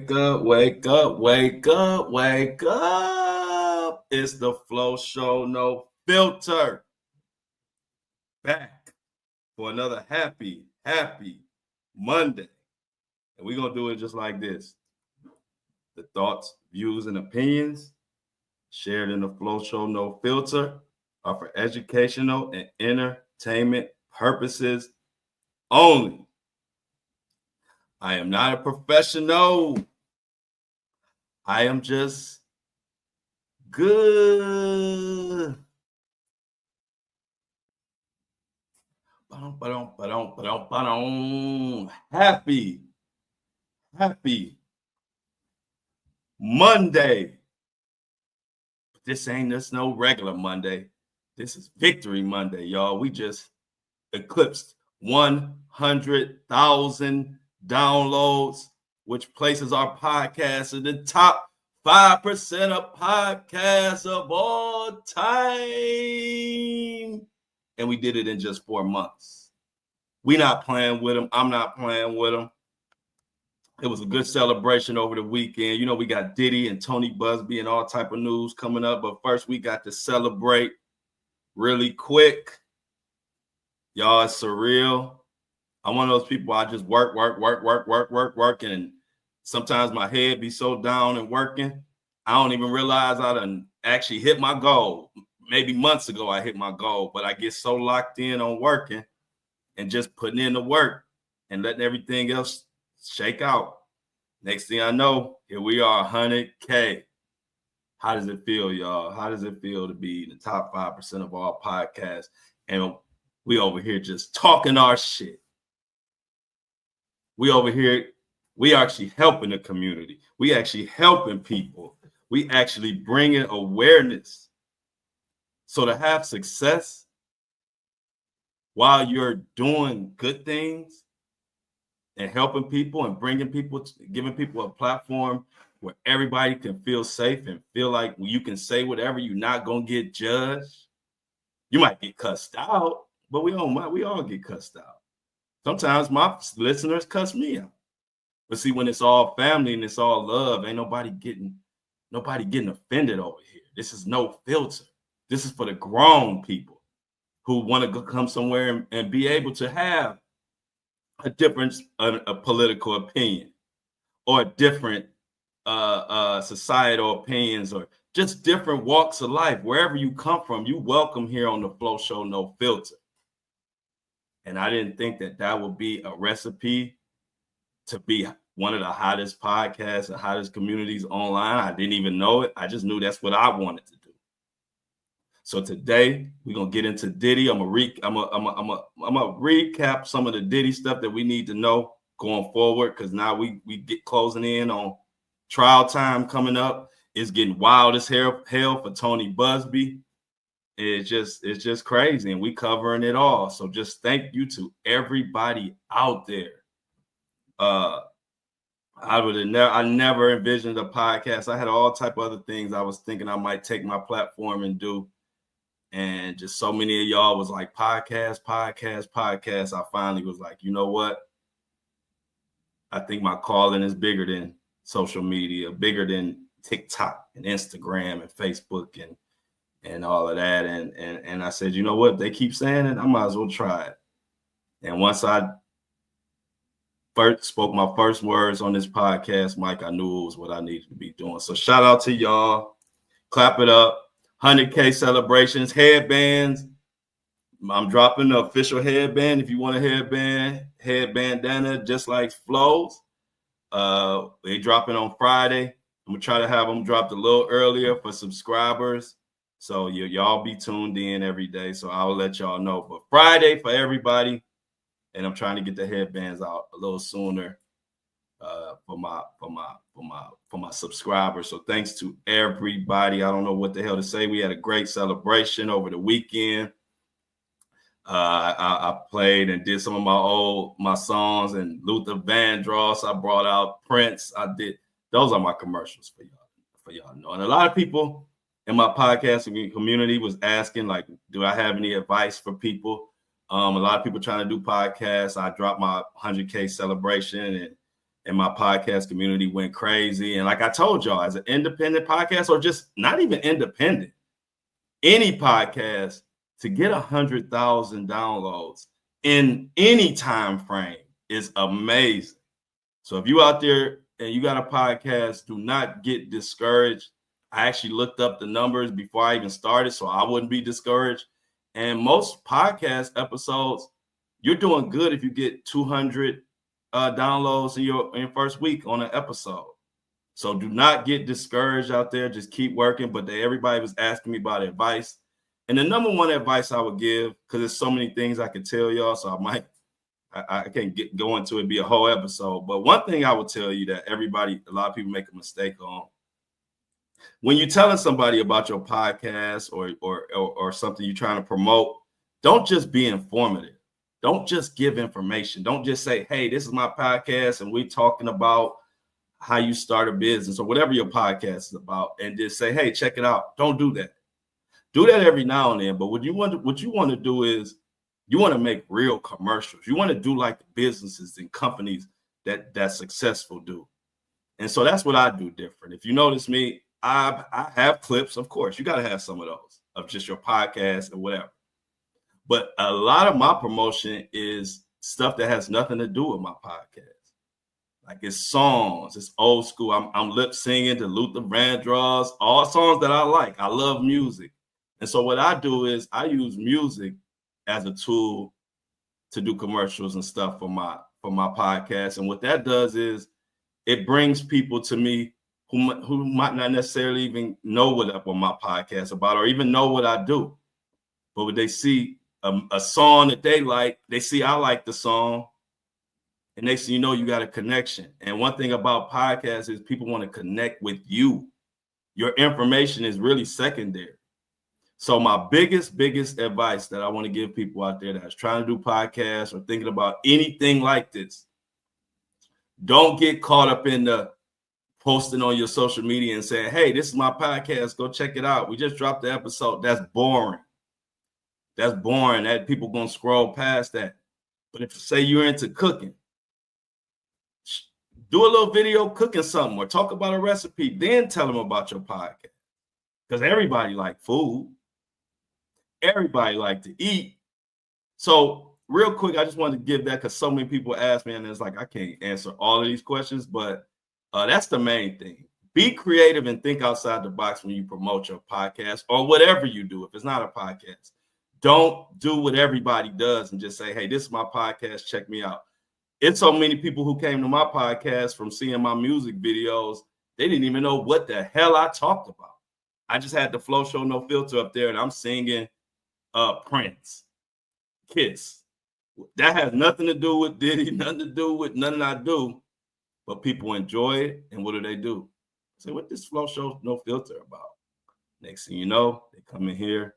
Wake up, wake up, wake up, wake up. It's the Flow Show, no filter. Back for another happy Monday. And we're going to do it just like this. The thoughts, views, and opinions shared in the Flow Show, no filter, are for educational and entertainment purposes only. I am not a professional. I am just good. Happy Monday. This ain't just no regular Monday. This is Victory Monday, y'all. We just eclipsed 100,000 downloads, which places our podcast in the top 5% of podcasts of all time. And we did it in just 4 months. We not playing with them. I'm not playing with them. It was a good celebration over the weekend. You know, we got Diddy and Tony Buzbee and all type of news coming up. But first, we got to celebrate really quick. Y'all, it's surreal. I'm one of those people, I just work. And sometimes my head be so down and working, I don't even realize I done actually hit my goal. Maybe months ago, I hit my goal, but I get so locked in on working and just putting in the work and letting everything else shake out. Next thing I know, here we are, 100K. How does it feel, y'all? How does it feel to be in the top 5% of all podcasts? And we over here just talking our shit. We over here, we actually helping the community. We actually helping people. We actually bringing awareness. So to have success while you're doing good things and helping people and bringing people, giving people a platform where everybody can feel safe and feel like you can say whatever, you're not going to get judged. You might get cussed out, but we all get cussed out. Sometimes my listeners cuss me out. But see, when it's all family and it's all love, ain't nobody getting offended over here. This is no filter. This is for the grown people who want to come somewhere and be able to have a different a political opinion or different societal opinions or just different walks of life. Wherever you come from, you welcome here on the Flow Show, no filter. And I didn't think that would be a recipe to be one of the hottest podcasts and hottest communities online. I didn't even know it. I just knew that's what I wanted to do. So today we're gonna get into Diddy. I'm gonna recap some of the Diddy stuff that we need to know going forward, because now we get closing in on trial time coming up. It's getting wild as hell for Tony Buzbee. It's just crazy, and we covering it all. So just thank you to everybody out there. I never envisioned a podcast. I had all type of other things I was thinking I might take my platform and do. And just so many of y'all was like, podcast. I finally was like, you know what? I think my calling is bigger than social media, bigger than TikTok and Instagram and Facebook and all of that. And I said, you know what? They keep saying it, I might as well try it. And once I first spoke my first words on this podcast, Mike, I knew it was what I needed to be doing. So shout out to y'all. Clap it up. 100K celebrations, headbands. I'm dropping the official headband. If you want a headbandana, just like Flo's. They dropping on Friday. I'm gonna try to have them dropped a little earlier for subscribers. So y'all be tuned in every day. So I'll let y'all know. But Friday for everybody, and I'm trying to get the headbands out a little sooner for my subscribers. So thanks to everybody. I don't know what the hell to say. We had a great celebration over the weekend. I played and did some of my songs, and Luther Vandross. I brought out Prince. I did. Those are my commercials for y'all know. And a lot of people in my podcasting community was asking, like, do I have any advice for people? A lot of people trying to do podcasts. I dropped my 100K celebration, and my podcast community went crazy. And like I told y'all, as an independent podcast, or just not even independent, any podcast, to get 100,000 downloads in any time frame is amazing. So if you out there and you got a podcast, do not get discouraged. I actually looked up the numbers before I even started, so I wouldn't be discouraged. And most podcast episodes, you're doing good if you get 200 downloads in your first week on an episode. So do not get discouraged out there. Just keep working. But everybody was asking me about advice. And the number one advice I would give, because there's so many things I could tell y'all, so I can't go into it, be a whole episode. But one thing I would tell you that a lot of people make a mistake on, when you're telling somebody about your podcast or something you're trying to promote, don't just be informative. Don't just give information. Don't just say, hey, this is my podcast and we're talking about how you start a business or whatever your podcast is about, and just say, hey, check it out. Don't do that. Do that every now and then. But what you want to do is you want to make real commercials. You want to do like the businesses and companies that successful do. And so that's what I do different. If you notice me, I have clips, of course. You got to have some of those of just your podcast and whatever. But a lot of my promotion is stuff that has nothing to do with my podcast. Like it's songs, it's old school. I'm lip singing to Luther Vandross, all songs that I like. I love music. And so what I do is I use music as a tool to do commercials and stuff for my podcast. And what that does is it brings people to me who might not necessarily even know what my podcast is about or even know what I do. But when they see a song that they like, they see I like the song, and next thing you know, you got a connection. And one thing about podcasts is people want to connect with you. Your information is really secondary. So my biggest advice that I want to give people out there that's trying to do podcasts or thinking about anything like this, don't get caught up in the posting on your social media and saying, hey, this is my podcast, go check it out. We just dropped the episode. That's boring. That's boring. That people gonna scroll past that. But if you say you're into cooking, do a little video cooking something or talk about a recipe, then tell them about your podcast. Because everybody like food. Everybody like to eat. So real quick, I just wanted to give that because so many people ask me, and it's like I can't answer all of these questions, but that's the main thing. Be creative and think outside the box when you promote your podcast or whatever you do. If it's not a podcast, don't do what everybody does and just say, hey, this is my podcast, check me out. It's so many people who came to my podcast from seeing my music videos, they didn't even know what the hell I talked about. I just had the Flow Show No Filter up there and I'm singing Prince, Kiss. That has nothing to do with Diddy, nothing to do with nothing I do, but people enjoy it. And what do? Say, what this Flow Show No Filter about? Next thing you know, they come in here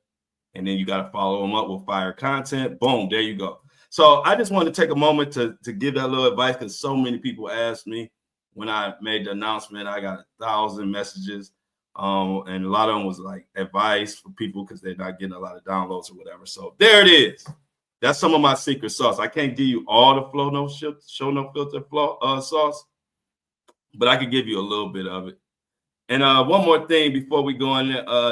and then you got to follow them up with fire content. Boom, there you go. So I just wanted to take a moment to give that little advice because so many people asked me when I made the announcement. I got 1,000 messages. And a lot of them was like advice for people because they're not getting a lot of downloads or whatever. So there it is. That's some of my secret sauce. I can't give you all the Flow No Show No Filter sauce, but I can give you a little bit of it. And one more thing before we go on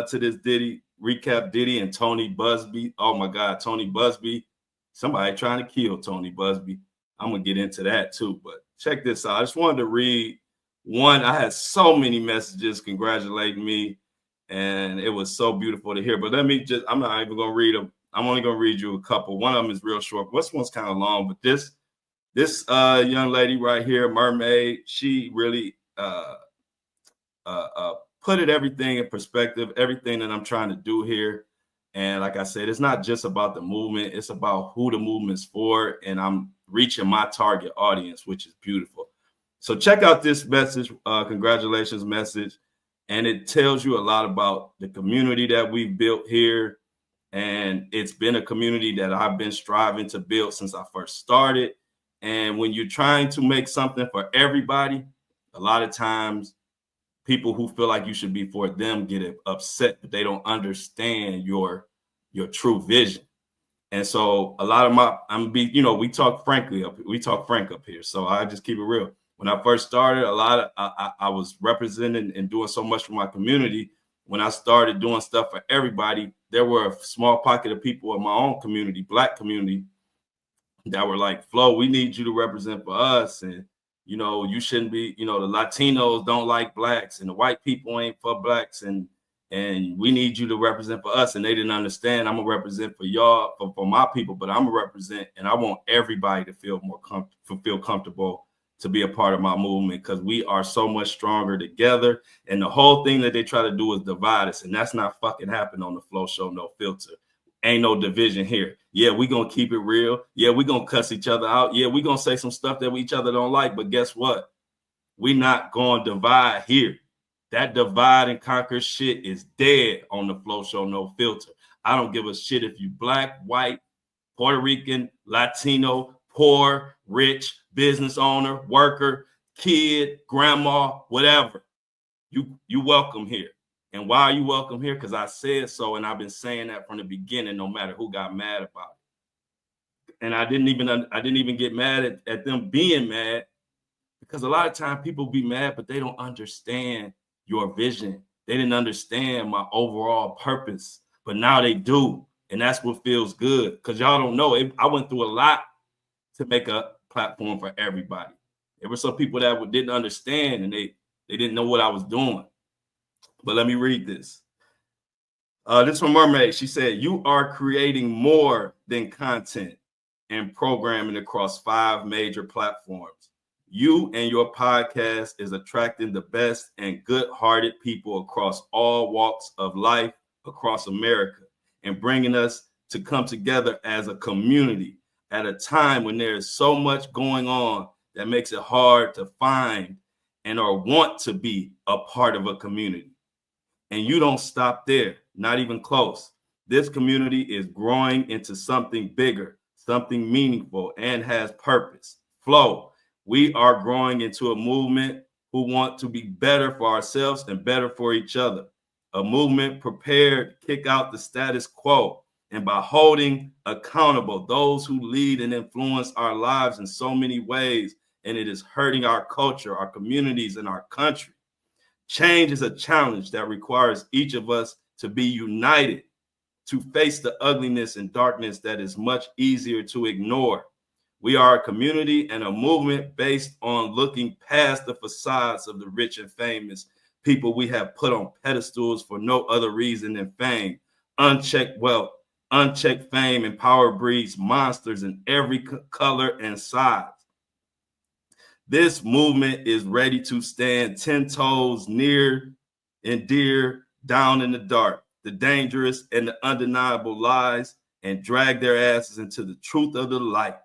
to this Diddy recap, Diddy and Tony Buzbee. Oh my God, Tony Buzbee. Somebody trying to kill Tony Buzbee. I'm gonna get into that too. But check this out. I just wanted to read one. I had so many messages congratulating me, and it was so beautiful to hear. But I'm not even gonna read them. I'm only gonna read you a couple. One of them is real short. This one's kind of long, but this young lady right here, Mermaid, she really put everything in perspective, everything that I'm trying to do here. And like I said, it's not just about the movement, it's about who the movement's for, and I'm reaching my target audience, which is beautiful. So check out this message, congratulations message, and it tells you a lot about the community that we've built here. And it's been a community that I've been striving to build since I first started. And when you're trying to make something for everybody, a lot of times people who feel like you should be for them get upset, but they don't understand your true vision. And so a lot of we talk frank up here. So I just keep it real. When I first started, I was representing and doing so much for my community. When I started doing stuff for everybody, there were a small pocket of people in my own community, Black community, that were like, Flo, we need you to represent for us. And, you know, you shouldn't be, you know, the Latinos don't like Blacks and the white people ain't for Blacks. And we need you to represent for us. And they didn't understand. I'm gonna represent for y'all, for my people, but I'm gonna represent, and I want everybody to feel feel comfortable to be a part of my movement, because we are so much stronger together. And the whole thing that they try to do is divide us, and that's not fucking happening on the Flow Show No Filter. Ain't no division here. Yeah, we gonna keep it real. Yeah, we gonna cuss each other out. Yeah, we gonna say some stuff that each other don't like. But guess what? We not gonna divide here. That divide and conquer shit is dead on the Flow Show No Filter. I don't give a shit if you Black, white, Puerto Rican, Latino, poor, rich, business owner, worker, kid, grandma, whatever. You welcome here. And why are you welcome here? Because I said so, and I've been saying that from the beginning, no matter who got mad about it. And I didn't even get mad at them being mad, because a lot of times people be mad, but they don't understand your vision. They didn't understand my overall purpose, but now they do. And that's what feels good, because y'all don't know. I went through a lot to make a platform for everybody. There were some people that didn't understand, and they didn't know what I was doing. But let me read this. This from Mermaid. She said, you are creating more than content and programming across 5 major platforms. You and your podcast is attracting the best and good-hearted people across all walks of life across America, and bringing us to come together as a community at a time when there is so much going on that makes it hard to find and or want to be a part of a community. And you don't stop there, not even close. This community is growing into something bigger, something meaningful, and has purpose. Flow. We are growing into a movement who want to be better for ourselves and better for each other. A movement prepared to kick out the status quo, and by holding accountable those who lead and influence our lives in so many ways, and it is hurting our culture, our communities, and our country. Change is a challenge that requires each of us to be united to face the ugliness and darkness that is much easier to ignore. We are a community and a movement based on looking past the facades of the rich and famous, people we have put on pedestals for no other reason than fame. Unchecked wealth, unchecked fame and power breeds monsters in every color and size. This movement is ready to stand 10 toes near and dear down in the dark, the dangerous and the undeniable lies, and drag their asses into the truth of the light.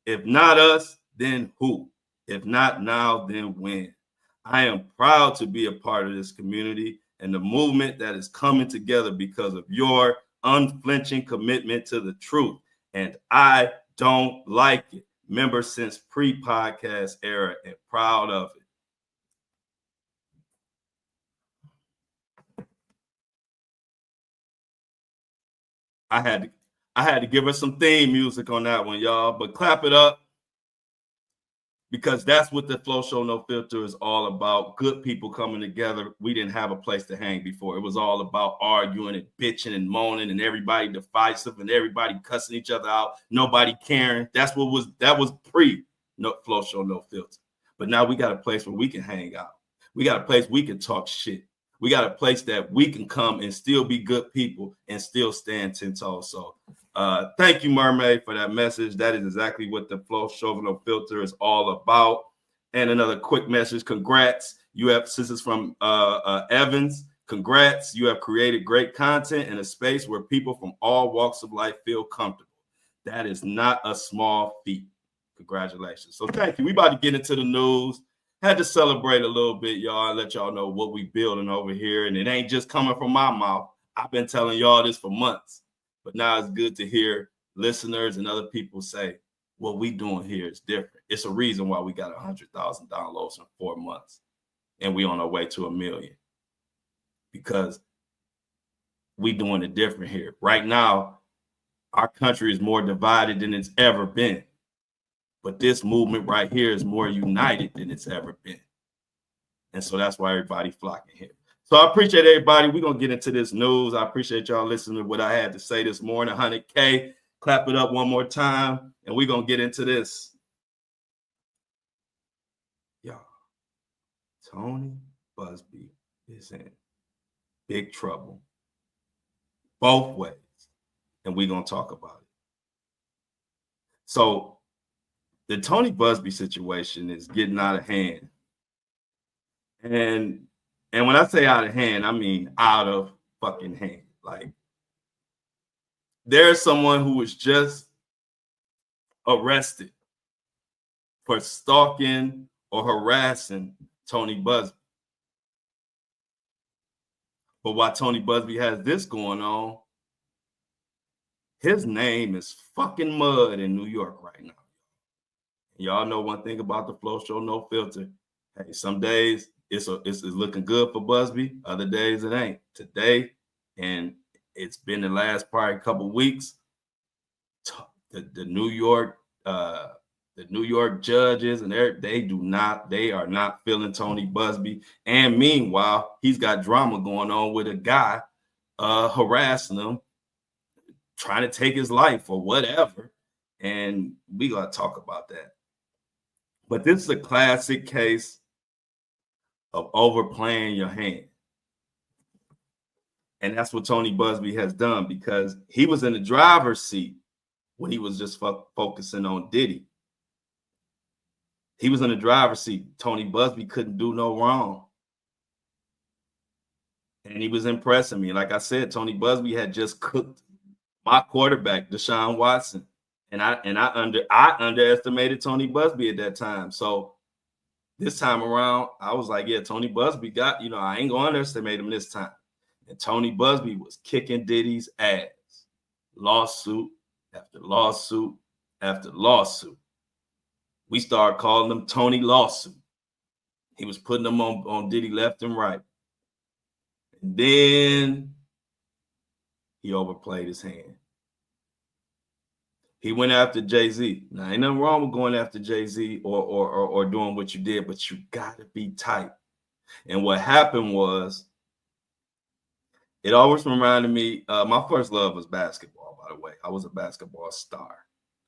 If not us, then who? If not now, then when? I am proud to be a part of this community and the movement that is coming together because of your unflinching commitment to the truth. And I don't like it. Member since pre-podcast era, and proud of it. I had to give her some theme music on that one, y'all, but clap it up, because that's what the Flow Show No Filter is all about. Good people coming together. We didn't have a place to hang before. It was all about arguing and bitching and moaning, and everybody divisive and everybody cussing each other out. Nobody caring. That was pre Flow Show No Filter. But now we got a place where we can hang out. We got a place we can talk shit. We got a place that we can come and still be good people and still stand 10 toes. So thank you, Mermaid, for that message. That is exactly what the Flow Show No Filter is all about. And another quick message. Congrats. This is from Evans. Congrats. You have created great content in a space where people from all walks of life feel comfortable. That is not a small feat. Congratulations. So thank you. We about to get into the news. Had to celebrate a little bit, y'all, and let y'all know what we building over here. And it ain't just coming from my mouth. I've been telling y'all this for months. But now it's good to hear listeners and other people say, what we doing here is different. It's a reason why we got 100,000 downloads in 4 months. And we on our way to 1 million. Because we doing it different here. Right now, our country is more divided than it's ever been. But this movement right here is more united than it's ever been. And so that's why everybody flocking here. So I appreciate everybody. We're going to get into this news. I appreciate y'all listening to what I had to say this morning. 100K. Clap it up one more time. And we're going to get into this. Y'all, Tony Buzbee is in big trouble. Both ways. And we're going to talk about it. So the Tony Buzbee situation is getting out of hand. And when I say out of hand, I mean out of fucking hand. Like, there's someone who was just arrested for stalking or harassing Tony Buzbee. But while Tony Buzbee has this going on, his name is fucking mud in New York right now. Y'all know one thing about the Flow Show, No Filter. Hey, some days it's looking good for Buzbee. Other days it ain't. Today, and it's been the last probably couple of weeks, the New York judges and they are not feeling Tony Buzbee. And meanwhile, he's got drama going on with a guy harassing him, trying to take his life or whatever. And we gotta talk about that. But this is a classic case of overplaying your hand. And that's what Tony Buzbee has done, because he was in the driver's seat when he was just focusing on Diddy. He was in the driver's seat. Tony Buzbee couldn't do no wrong. And he was impressing me. Like I said, Tony Buzbee had just cooked my quarterback, Deshaun Watson. And I underestimated Tony Buzbee at that time. So this time around, I was like, yeah, Tony Buzbee got, I ain't gonna underestimate him this time. And Tony Buzbee was kicking Diddy's ass. Lawsuit after lawsuit after lawsuit. We started calling him Tony Lawsuit. He was putting them on Diddy left and right. And then he overplayed his hand. He went after Jay-Z. Now, ain't nothing wrong with going after Jay-Z or doing what you did, but you got to be tight. And what happened was, it always reminded me, my first love was basketball, by the way. I was a basketball star.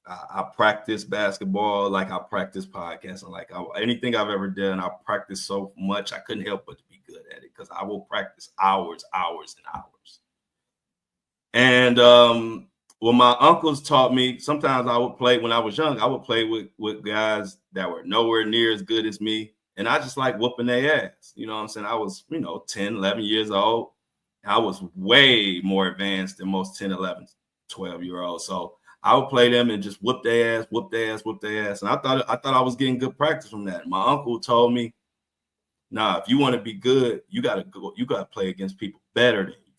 I practiced basketball like I practice podcasting. Like anything I've ever done, I practiced so much, I couldn't help but to be good at it, because I will practice hours and hours. And well, my uncles taught me, sometimes I would play, when I was young, I would play with guys that were nowhere near as good as me. And I just like whooping their ass. You know what I'm saying? I was, 10, 11 years old. I was way more advanced than most 10, 11, 12-year-olds. So I would play them and just whoop their ass. And I thought I was getting good practice from that. My uncle told me, nah, if you want to be good, you got to play against people better than you.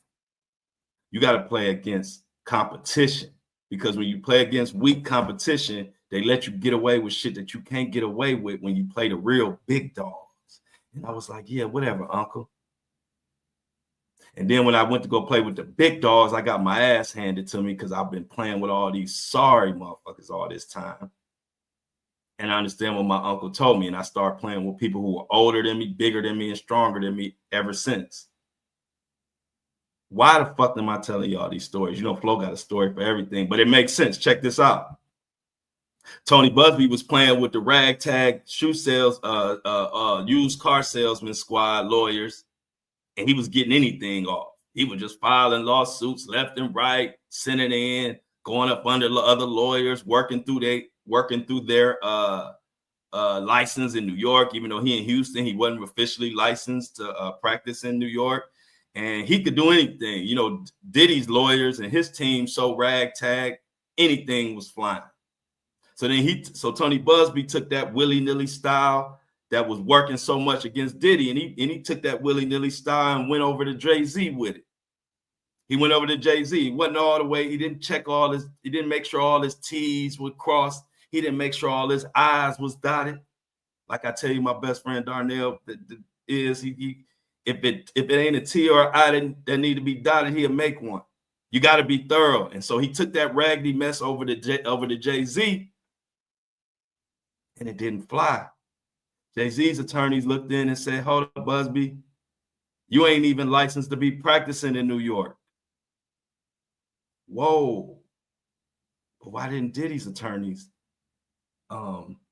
You got to play against competition, because when you play against weak competition, they let you get away with shit that you can't get away with when you play the real big dogs. And I was like, yeah, whatever, uncle. And then when I went to go play with the big dogs, I got my ass handed to me, because I've been playing with all these sorry motherfuckers all this time. And I understand what my uncle told me, and I started playing with people who were older than me, bigger than me, and stronger than me ever since. Why the fuck am I telling y'all these stories? Flo got a story for everything, but it makes sense. Check this out. Tony Buzbee was playing with the ragtag shoe sales, used car salesman squad lawyers, and he was getting anything off. He was just filing lawsuits left and right, sending in, going up under other lawyers, working through their license in New York. Even though he in Houston, he wasn't officially licensed to practice in New York. And he could do anything. Diddy's lawyers and his team so ragtag, anything was flying. So Tony Buzbee took that willy-nilly style that was working so much against Diddy, and he took that willy-nilly style and went over to Jay-Z with it. He went over to Jay-Z. He wasn't all the way. He didn't he didn't make sure all his T's were crossed. He didn't make sure all his I's was dotted. Like I tell you, my best friend Darnell if it ain't a T or an I that need to be dotted, he'll make one. You got to be thorough. And so he took that raggedy mess over to Jay-Z. and it didn't fly. Jay-Z's attorneys looked in and said, hold up, Buzbee, you ain't even licensed to be practicing in New York. Whoa. But why didn't Diddy's attorneys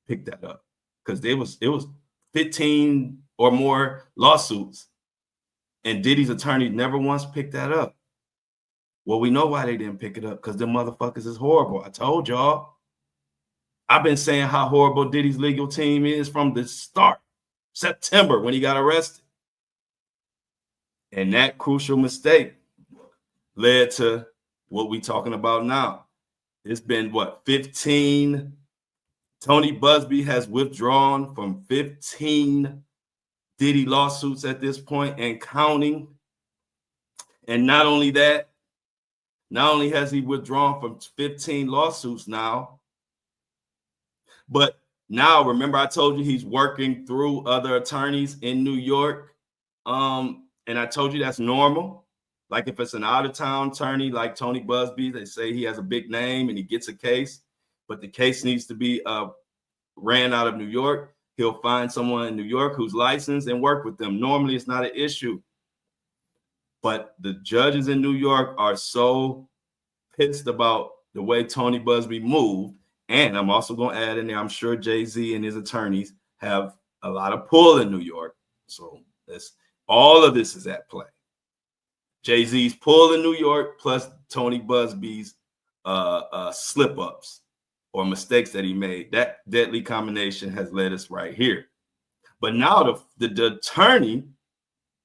pick that up? Because it was 15 or more lawsuits, and Diddy's attorney never once picked that up. Well, we know why they didn't pick it up, because them motherfuckers is horrible. I told y'all. I've been saying how horrible Diddy's legal team is from the start, September, when he got arrested. And that crucial mistake led to what we talking about now. It's been, what, 15? Tony Buzbee has withdrawn from 15 Diddy lawsuits at this point and counting. And not only that, not only has he withdrawn from 15 lawsuits now, but now, remember I told you he's working through other attorneys in New York. And I told you that's normal. Like if it's an out-of-town attorney like Tony Buzbee, they say he has a big name and he gets a case, but the case needs to be ran out of New York. He'll find someone in New York who's licensed and work with them. Normally, it's not an issue. But the judges in New York are so pissed about the way Tony Buzbee moved. And I'm also going to add in there, I'm sure Jay-Z and his attorneys have a lot of pull in New York. So all of this is at play. Jay-Z's pull in New York plus Tony Buzbee's slip-ups or mistakes that he made. That deadly combination has led us right here. But now the attorney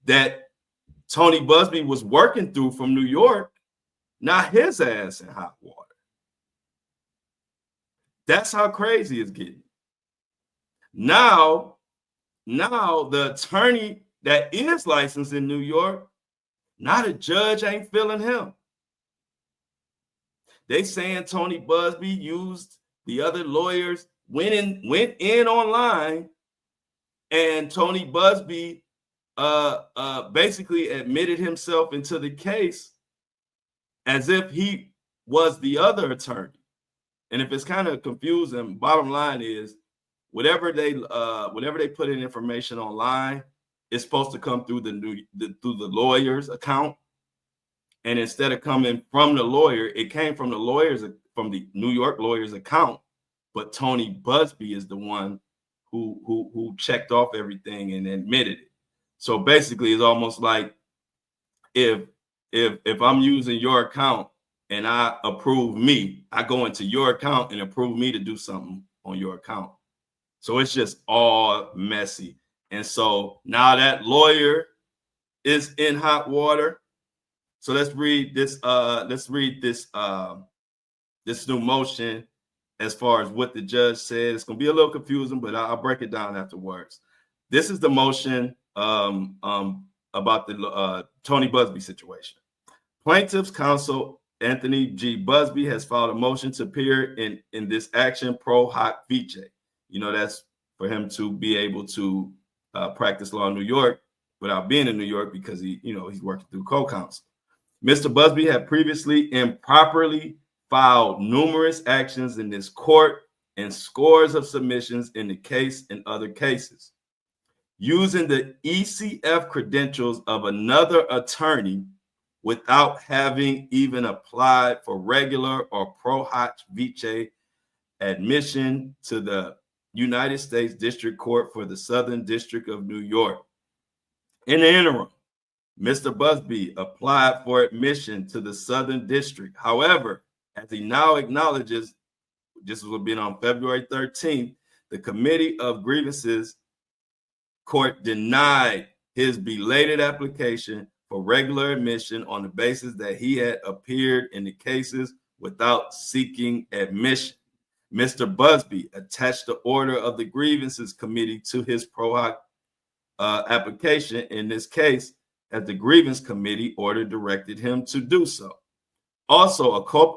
that Tony Buzbee was working through from New York, not his ass in hot water. That's how crazy it's getting. Now the attorney that is licensed in New York, now the judge ain't feeling him. They saying Tony Buzbee used the other lawyers, went in online, and Tony Buzbee basically admitted himself into the case as if he was the other attorney. And if it's kind of confusing, bottom line is whatever they put in information online, it's supposed to come through the lawyer's account. And instead of coming from the lawyer, it came from the New York lawyer's account. But Tony Buzbee is the one who checked off everything and admitted it. So basically, it's almost like if I'm using your account and I approve me, I go into your account and approve me to do something on your account. So it's just all messy. And so now that lawyer is in hot water. So let's read this this new motion as far as what the judge said. It's going to be a little confusing, but I'll break it down afterwards. This is the motion about the Tony Buzbee situation. Plaintiff's counsel Anthony G. Buzbee has filed a motion to appear in this action pro hoc vice. You know, that's for him to be able to practice law in New York without being in New York because he's working through co-counsel. Mr. Buzbee had previously improperly filed numerous actions in this court and scores of submissions in the case and other cases. Using the ECF credentials of another attorney without having even applied for regular or pro hoc vice admission to the United States District Court for the Southern District of New York. In the interim, Mr. Buzbee applied for admission to the Southern District. However, as he now acknowledges, this will be on February 13th, the Committee of Grievances Court denied his belated application for regular admission on the basis that he had appeared in the cases without seeking admission. Mr. Buzbee attached the order of the Grievances Committee to his pro hoc application in this case, as the Grievance Committee order directed him to do so. Also,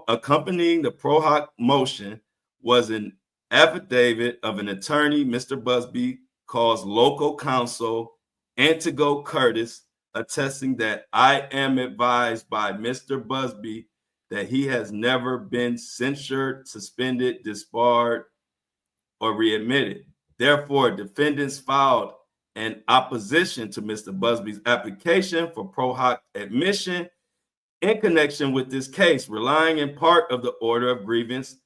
accompanying the pro hoc motion was an affidavit of an attorney Mr. Buzbee calls local counsel Antigo Curtis, attesting that I am advised by Mr. Buzbee that he has never been censured, suspended, disbarred, or readmitted. Therefore, defendants filed an opposition to Mr. Buzbee's application for pro hoc admission in connection with this case, relying in part of the order of grievance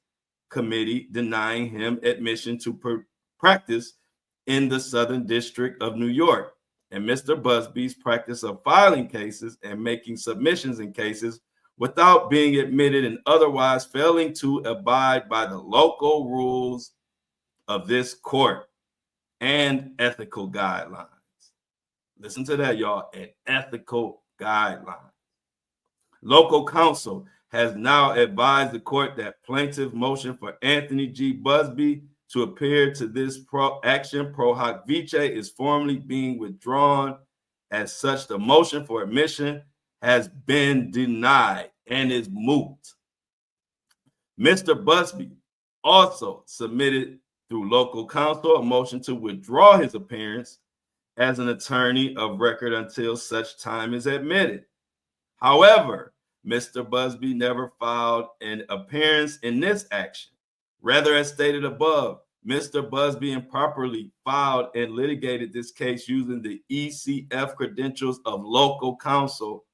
committee denying him admission to practice in the Southern District of New York, and Mr. Buzbee's practice of filing cases and making submissions in cases without being admitted and otherwise failing to abide by the local rules of this court and ethical guidelines. Listen to that, y'all, an ethical guideline. Local counsel has now advised the court that plaintiff motion for Anthony G. Buzbee to appear to this action pro hoc vice is formally being withdrawn. As such, the motion for admission has been denied and is moot. Mr. Buzbee also submitted through local counsel a motion to withdraw his appearance as an attorney of record until such time is admitted. However, Mr. Buzbee never filed an appearance in this action. Rather, as stated above, Mr. Buzbee improperly filed and litigated this case using the ECF credentials of local counsel,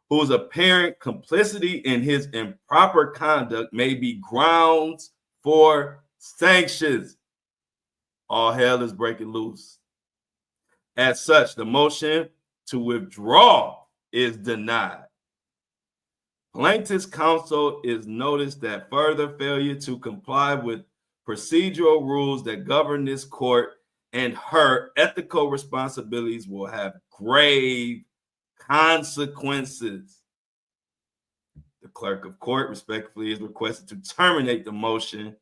whose apparent complicity in his improper conduct may be grounds for sanctions. All hell is breaking loose. As such, the motion to withdraw is denied. Plaintiff's counsel is noticed that further failure to comply with procedural rules that govern this court and her ethical responsibilities will have grave consequences. The clerk of court respectfully is requested to terminate the motion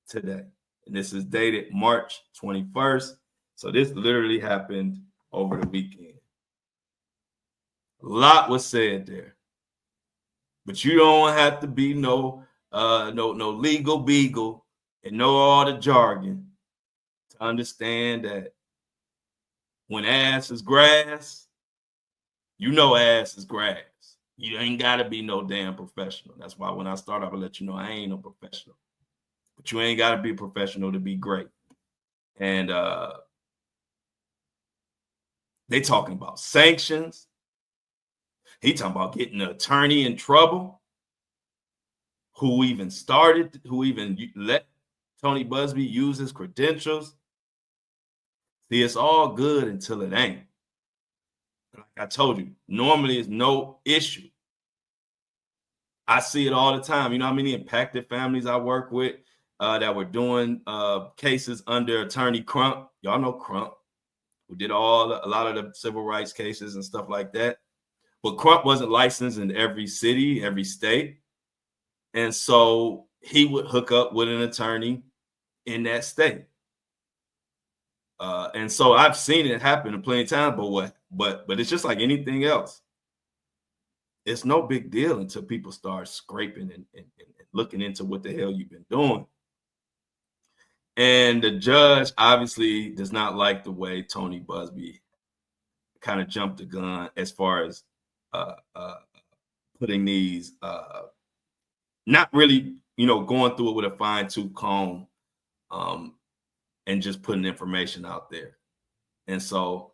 today. And this is dated March 21st. So this literally happened over the weekend. A lot was said there. But you don't have to be no legal beagle and know all the jargon to understand that when ass is grass, you know ass is grass. You ain't got to be no damn professional. That's why when I start, I will let you know I ain't no professional. But you ain't got to be a professional to be great. And they talking about sanctions. He talking about getting an attorney in trouble. Who even let Tony Buzbee use his credentials. See, it's all good until it ain't. Like I told you, normally it's no issue. I see it all the time. You know how many impacted families I work with that were doing cases under attorney Crump? Y'all know Crump, who did a lot of the civil rights cases and stuff like that. But Crump wasn't licensed in every city, every state. And so he would hook up with an attorney in that state. And so I've seen it happen plenty of times, but it's just like anything else. It's no big deal until people start scraping and looking into what the hell you've been doing. And the judge obviously does not like the way Tony Buzbee kind of jumped the gun as far as putting these, not really, going through it with a fine-tooth comb and just putting information out there. And so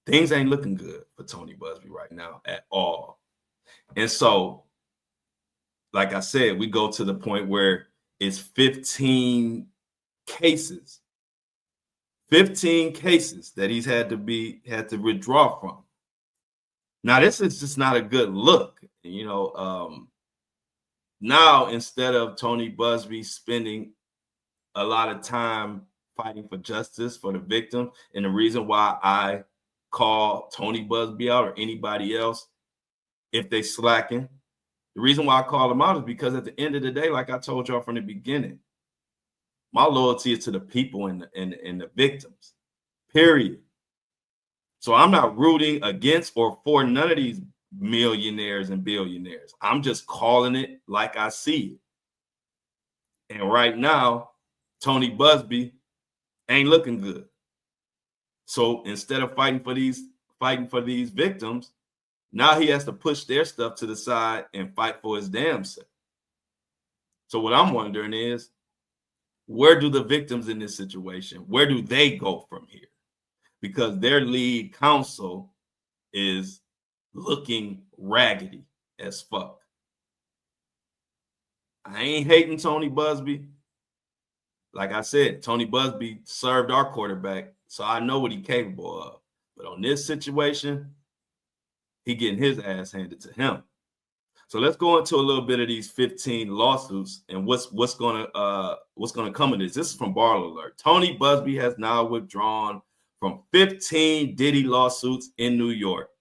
things ain't looking good for Tony Buzbee right now at all. And so, like I said, we go to the point where it's 15 cases that he's had to withdraw from. Now, this is just not a good look. Now, instead of Tony Buzbee spending a lot of time fighting for justice for the victim, and the reason why I call Tony Buzbee out or anybody else if they slacking, the reason why I call them out is because at the end of the day, like I told y'all from the beginning, my loyalty is to the people and the victims, period. So I'm not rooting against or for none of these millionaires and billionaires. I'm just calling it like I see it. And right now, Tony Buzbee ain't looking good. So instead of fighting for these victims, now he has to push their stuff to the side and fight for his damn self. So what I'm wondering is, where do the victims in this situation, where do they go from here? Because their lead counsel is looking raggedy as fuck. I ain't hating Tony Buzbee. Like I said, Tony Buzbee served our quarterback, so I know what he's capable of. But on this situation, he getting his ass handed to him. So let's go into a little bit of these 15 lawsuits and what's gonna come of this. This is from Bar Alert. Tony Buzbee has now withdrawn from 15 Diddy lawsuits in New York.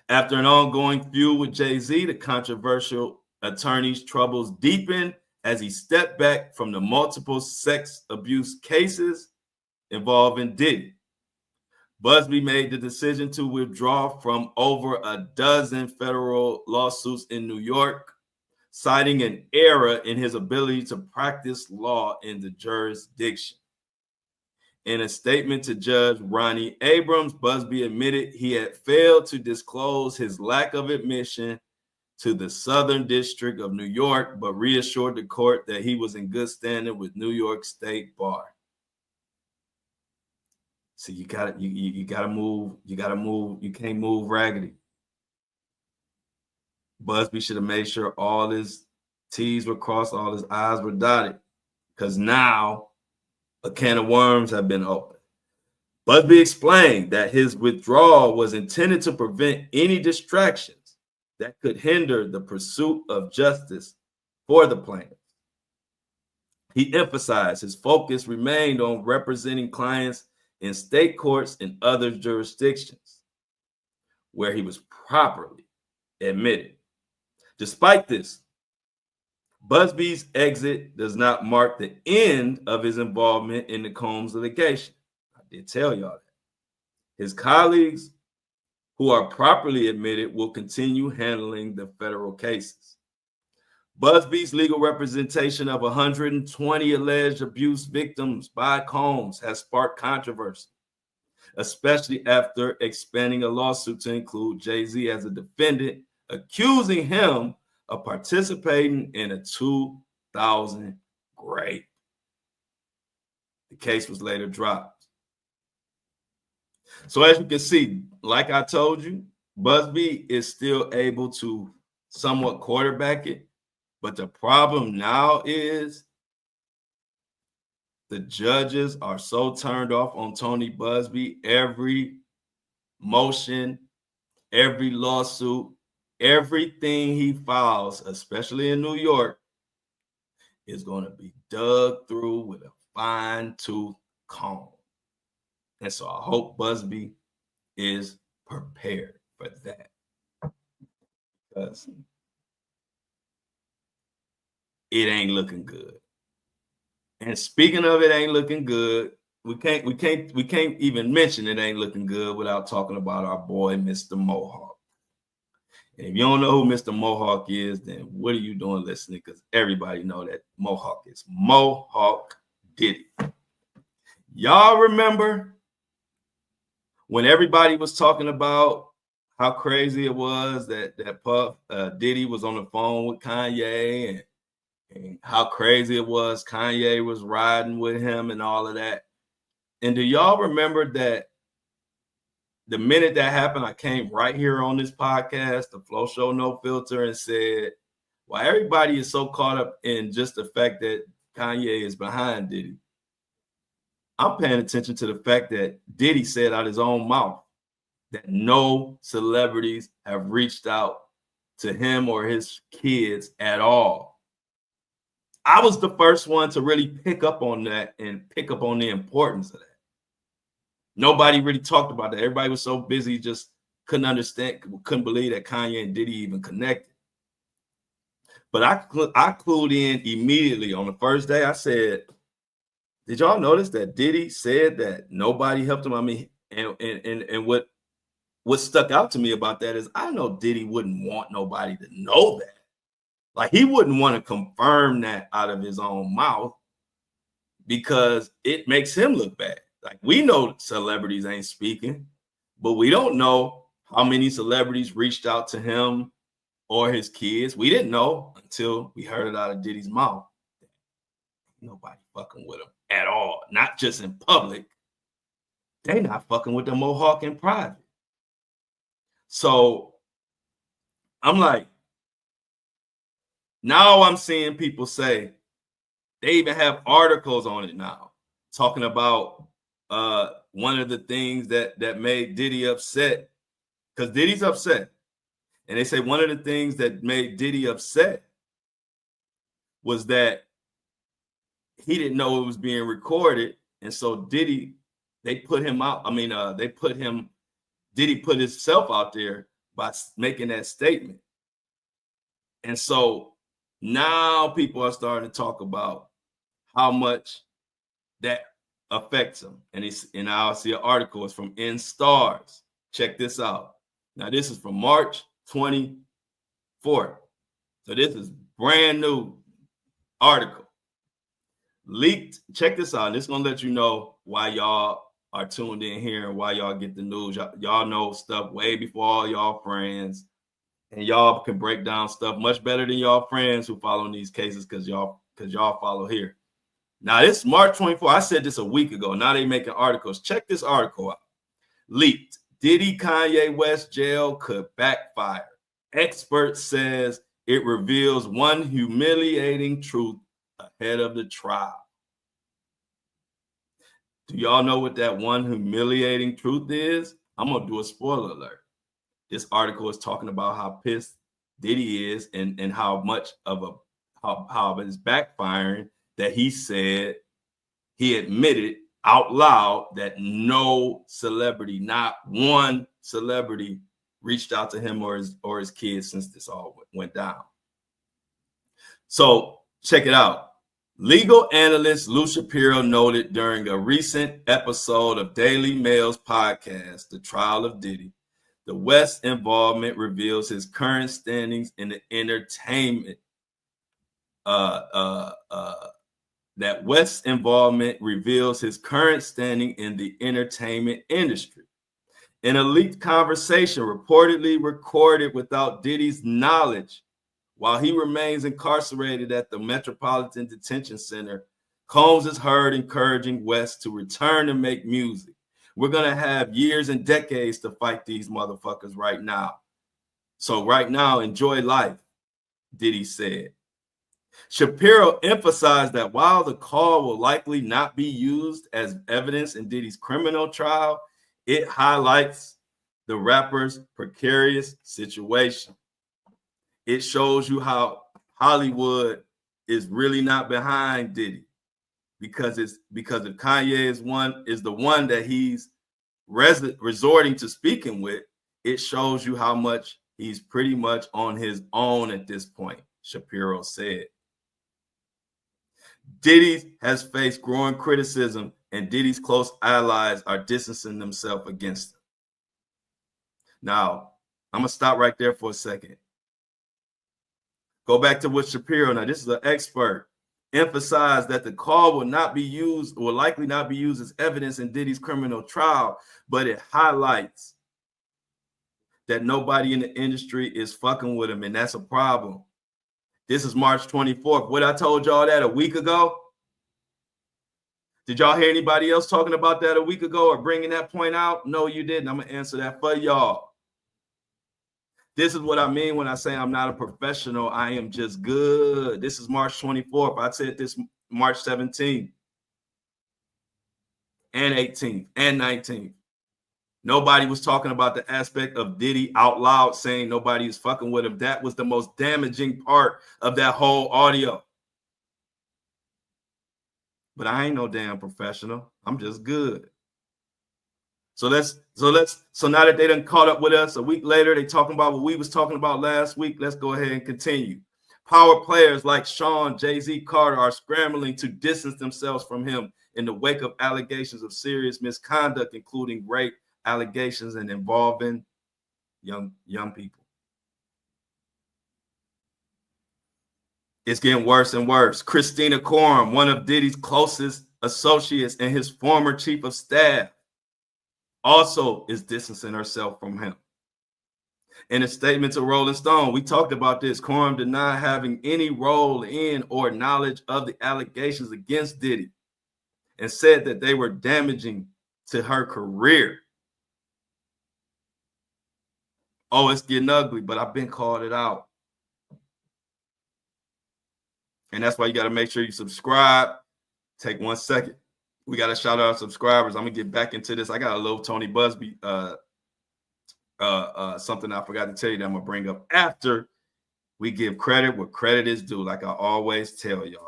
After an ongoing feud with Jay-Z, the controversial attorney's troubles deepened as he stepped back from the multiple sex abuse cases involving Diddy. Buzbee made the decision to withdraw from over a dozen federal lawsuits in New York, citing an error in his ability to practice law in the jurisdiction. In a statement to Judge Ronnie Abrams, Buzbee admitted he had failed to disclose his lack of admission to the Southern District of New York, but reassured the court that he was in good standing with New York State Bar. So you gotta move. You can't move raggedy. Buzbee should have made sure all his T's were crossed, all his I's were dotted, because now a can of worms have been opened. Buzbee explained that his withdrawal was intended to prevent any distractions that could hinder the pursuit of justice for the plaintiff. He emphasized his focus remained on representing clients in state courts and other jurisdictions where he was properly admitted. Despite this, Buzbee's exit does not mark the end of his involvement in the Combs litigation. I did tell y'all that. His colleagues who are properly admitted will continue handling the federal cases. Buzbee's legal representation of 120 alleged abuse victims by Combs has sparked controversy, especially after expanding a lawsuit to include Jay-Z as a defendant, accusing him of participating in a 2000 rape. The case was later dropped. So as you can see, like I told you, Buzbee is still able to somewhat quarterback it. But the problem now is the judges are so turned off on Tony Buzbee. Every motion, every lawsuit, everything he files, especially in New York, is going to be dug through with a fine-tooth comb. And so I hope Buzbee is prepared for that. Because it ain't looking good. And speaking of it ain't looking good, we can't even mention it ain't looking good without talking about our boy, Mr. Mohawk. And if you don't know who Mr. Mohawk is, then what are you doing listening? Because everybody know that Mohawk is Mohawk Diddy. Y'all remember when everybody was talking about how crazy it was that Puff Diddy was on the phone with Kanye and how crazy it was Kanye was riding with him and all of that. And do y'all remember that the minute that happened, I came right here on this podcast, the Flow Show No Filter, and said, well, everybody is so caught up in just the fact that Kanye is behind Diddy. I'm paying attention to the fact that Diddy said out his own mouth that no celebrities have reached out to him or his kids at all. I was the first one to really pick up on that and pick up on the importance of that. Nobody really talked about that. Everybody was so busy, just couldn't understand, couldn't believe that Kanye and Diddy even connected. But I clued in immediately on the first day. I said, did y'all notice that Diddy said that nobody helped him? I mean, and what stuck out to me about that is I know Diddy wouldn't want nobody to know that. Like, he wouldn't want to confirm that out of his own mouth because it makes him look bad. Like, we know celebrities ain't speaking, but we don't know how many celebrities reached out to him or his kids. We didn't know until we heard it out of Diddy's mouth. Nobody fucking with him at all. Not just in public. They not fucking with the Mohawk in private. So I'm like, now I'm seeing people say, they even have articles on it now, talking about one of the things that made Diddy upset, because Diddy's upset. And they say one of the things that made Diddy upset was that he didn't know it was being recorded. And so Diddy, they put him out. I mean, Diddy put himself out there by making that statement. And so now people are starting to talk about how much that affects him. And I'll see an article. It's from N-Stars. Check this out. Now, this is from March 24th. So this is brand new article. Leaked. Check this out. This is going to let you know why y'all are tuned in here and why y'all get the news. Y'all know stuff way before all y'all friends. And y'all can break down stuff much better than y'all friends who follow in these cases because y'all follow here. Now, this is March 24th. I said this a week ago. Now they making articles. Check this article out. Leaked. Diddy Kanye West jail could backfire. Expert says it reveals one humiliating truth ahead of the trial. Do y'all know what that one humiliating truth is? I'm going to do a spoiler alert. This article is talking about how pissed Diddy is and how much of how it's backfiring that he said, he admitted out loud that no celebrity, not one celebrity, reached out to him or his kids since this all went down. So check it out. Legal analyst Lou Shapiro noted during a recent episode of Daily Mail's podcast, The Trial of Diddy, the West involvement reveals his current standings in the entertainment. That West's involvement reveals his current standing in the entertainment industry. In a leaked conversation reportedly recorded without Diddy's knowledge, while he remains incarcerated at the Metropolitan Detention Center, Combs is heard encouraging West to return and make music. We're going to have years and decades to fight these motherfuckers right now. So right now, enjoy life, Diddy said. Shapiro emphasized that while the call will likely not be used as evidence in Diddy's criminal trial, it highlights the rapper's precarious situation. It shows you how Hollywood is really not behind Diddy, because if Kanye is the one that he's resorting to speaking with, it shows you how much he's pretty much on his own at this point, Shapiro said. Diddy has faced growing criticism, and Diddy's close allies are distancing themselves against him. Now, I'm going to stop right there for a second. Go back to what Shapiro, now this is an expert, emphasized that the call will likely not be used as evidence in Diddy's criminal trial, but it highlights that nobody in the industry is fucking with him, and that's a problem. This is March 24th. What I told y'all that a week ago? Did y'all hear anybody else talking about that a week ago or bringing that point out? No, you didn't. I'm going to answer that for y'all. This is what I mean when I say I'm not a professional. I am just good. This is March 24th. I said this March 17th and 18th and 19th. Nobody was talking about the aspect of Diddy out loud saying nobody is fucking with him. That was the most damaging part of that whole audio. But I ain't no damn professional. I'm just good. So now that they done caught up with us a week later, they talking about what we was talking about last week. Let's go ahead and continue. Power players like Sean, Jay-Z, Carter are scrambling to distance themselves from him in the wake of allegations of serious misconduct, including rape allegations and involving young people. It's getting worse and worse. Christina Coram, one of Diddy's closest associates and his former chief of staff, also is distancing herself from him. In a statement to Rolling Stone, we talked about this. Quorum denied having any role in or knowledge of the allegations against Diddy and said that they were damaging to her career. Oh, it's getting ugly, but I've been called it out. And that's why you got to make sure you subscribe. Take 1 second. We got to shout out our subscribers. I'm going to get back into this. I got a little Tony Buzbee, something I forgot to tell you that I'm going to bring up after we give credit where credit is due. Like I always tell y'all,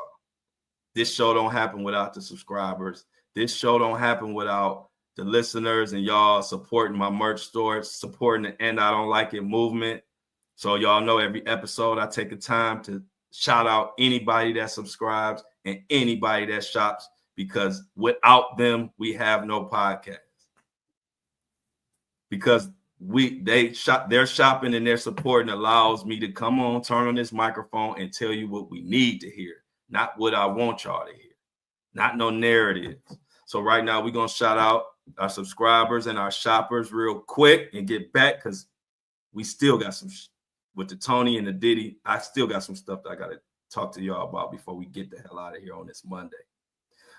this show don't happen without the subscribers. This show don't happen without the listeners and y'all supporting my merch store, supporting the And I Don't Like It movement. So y'all know every episode I take the time to shout out anybody that subscribes and anybody that shops, because without them, we have no podcast. Because they're shopping and they're supporting allows me to come on, turn on this microphone and tell you what we need to hear, not what I want y'all to hear, not no narratives. So right now we're going to shout out our subscribers and our shoppers real quick and get back, because we still got some with the Tony and the Diddy. I still got some stuff that I got to talk to y'all about before we get the hell out of here on this Monday.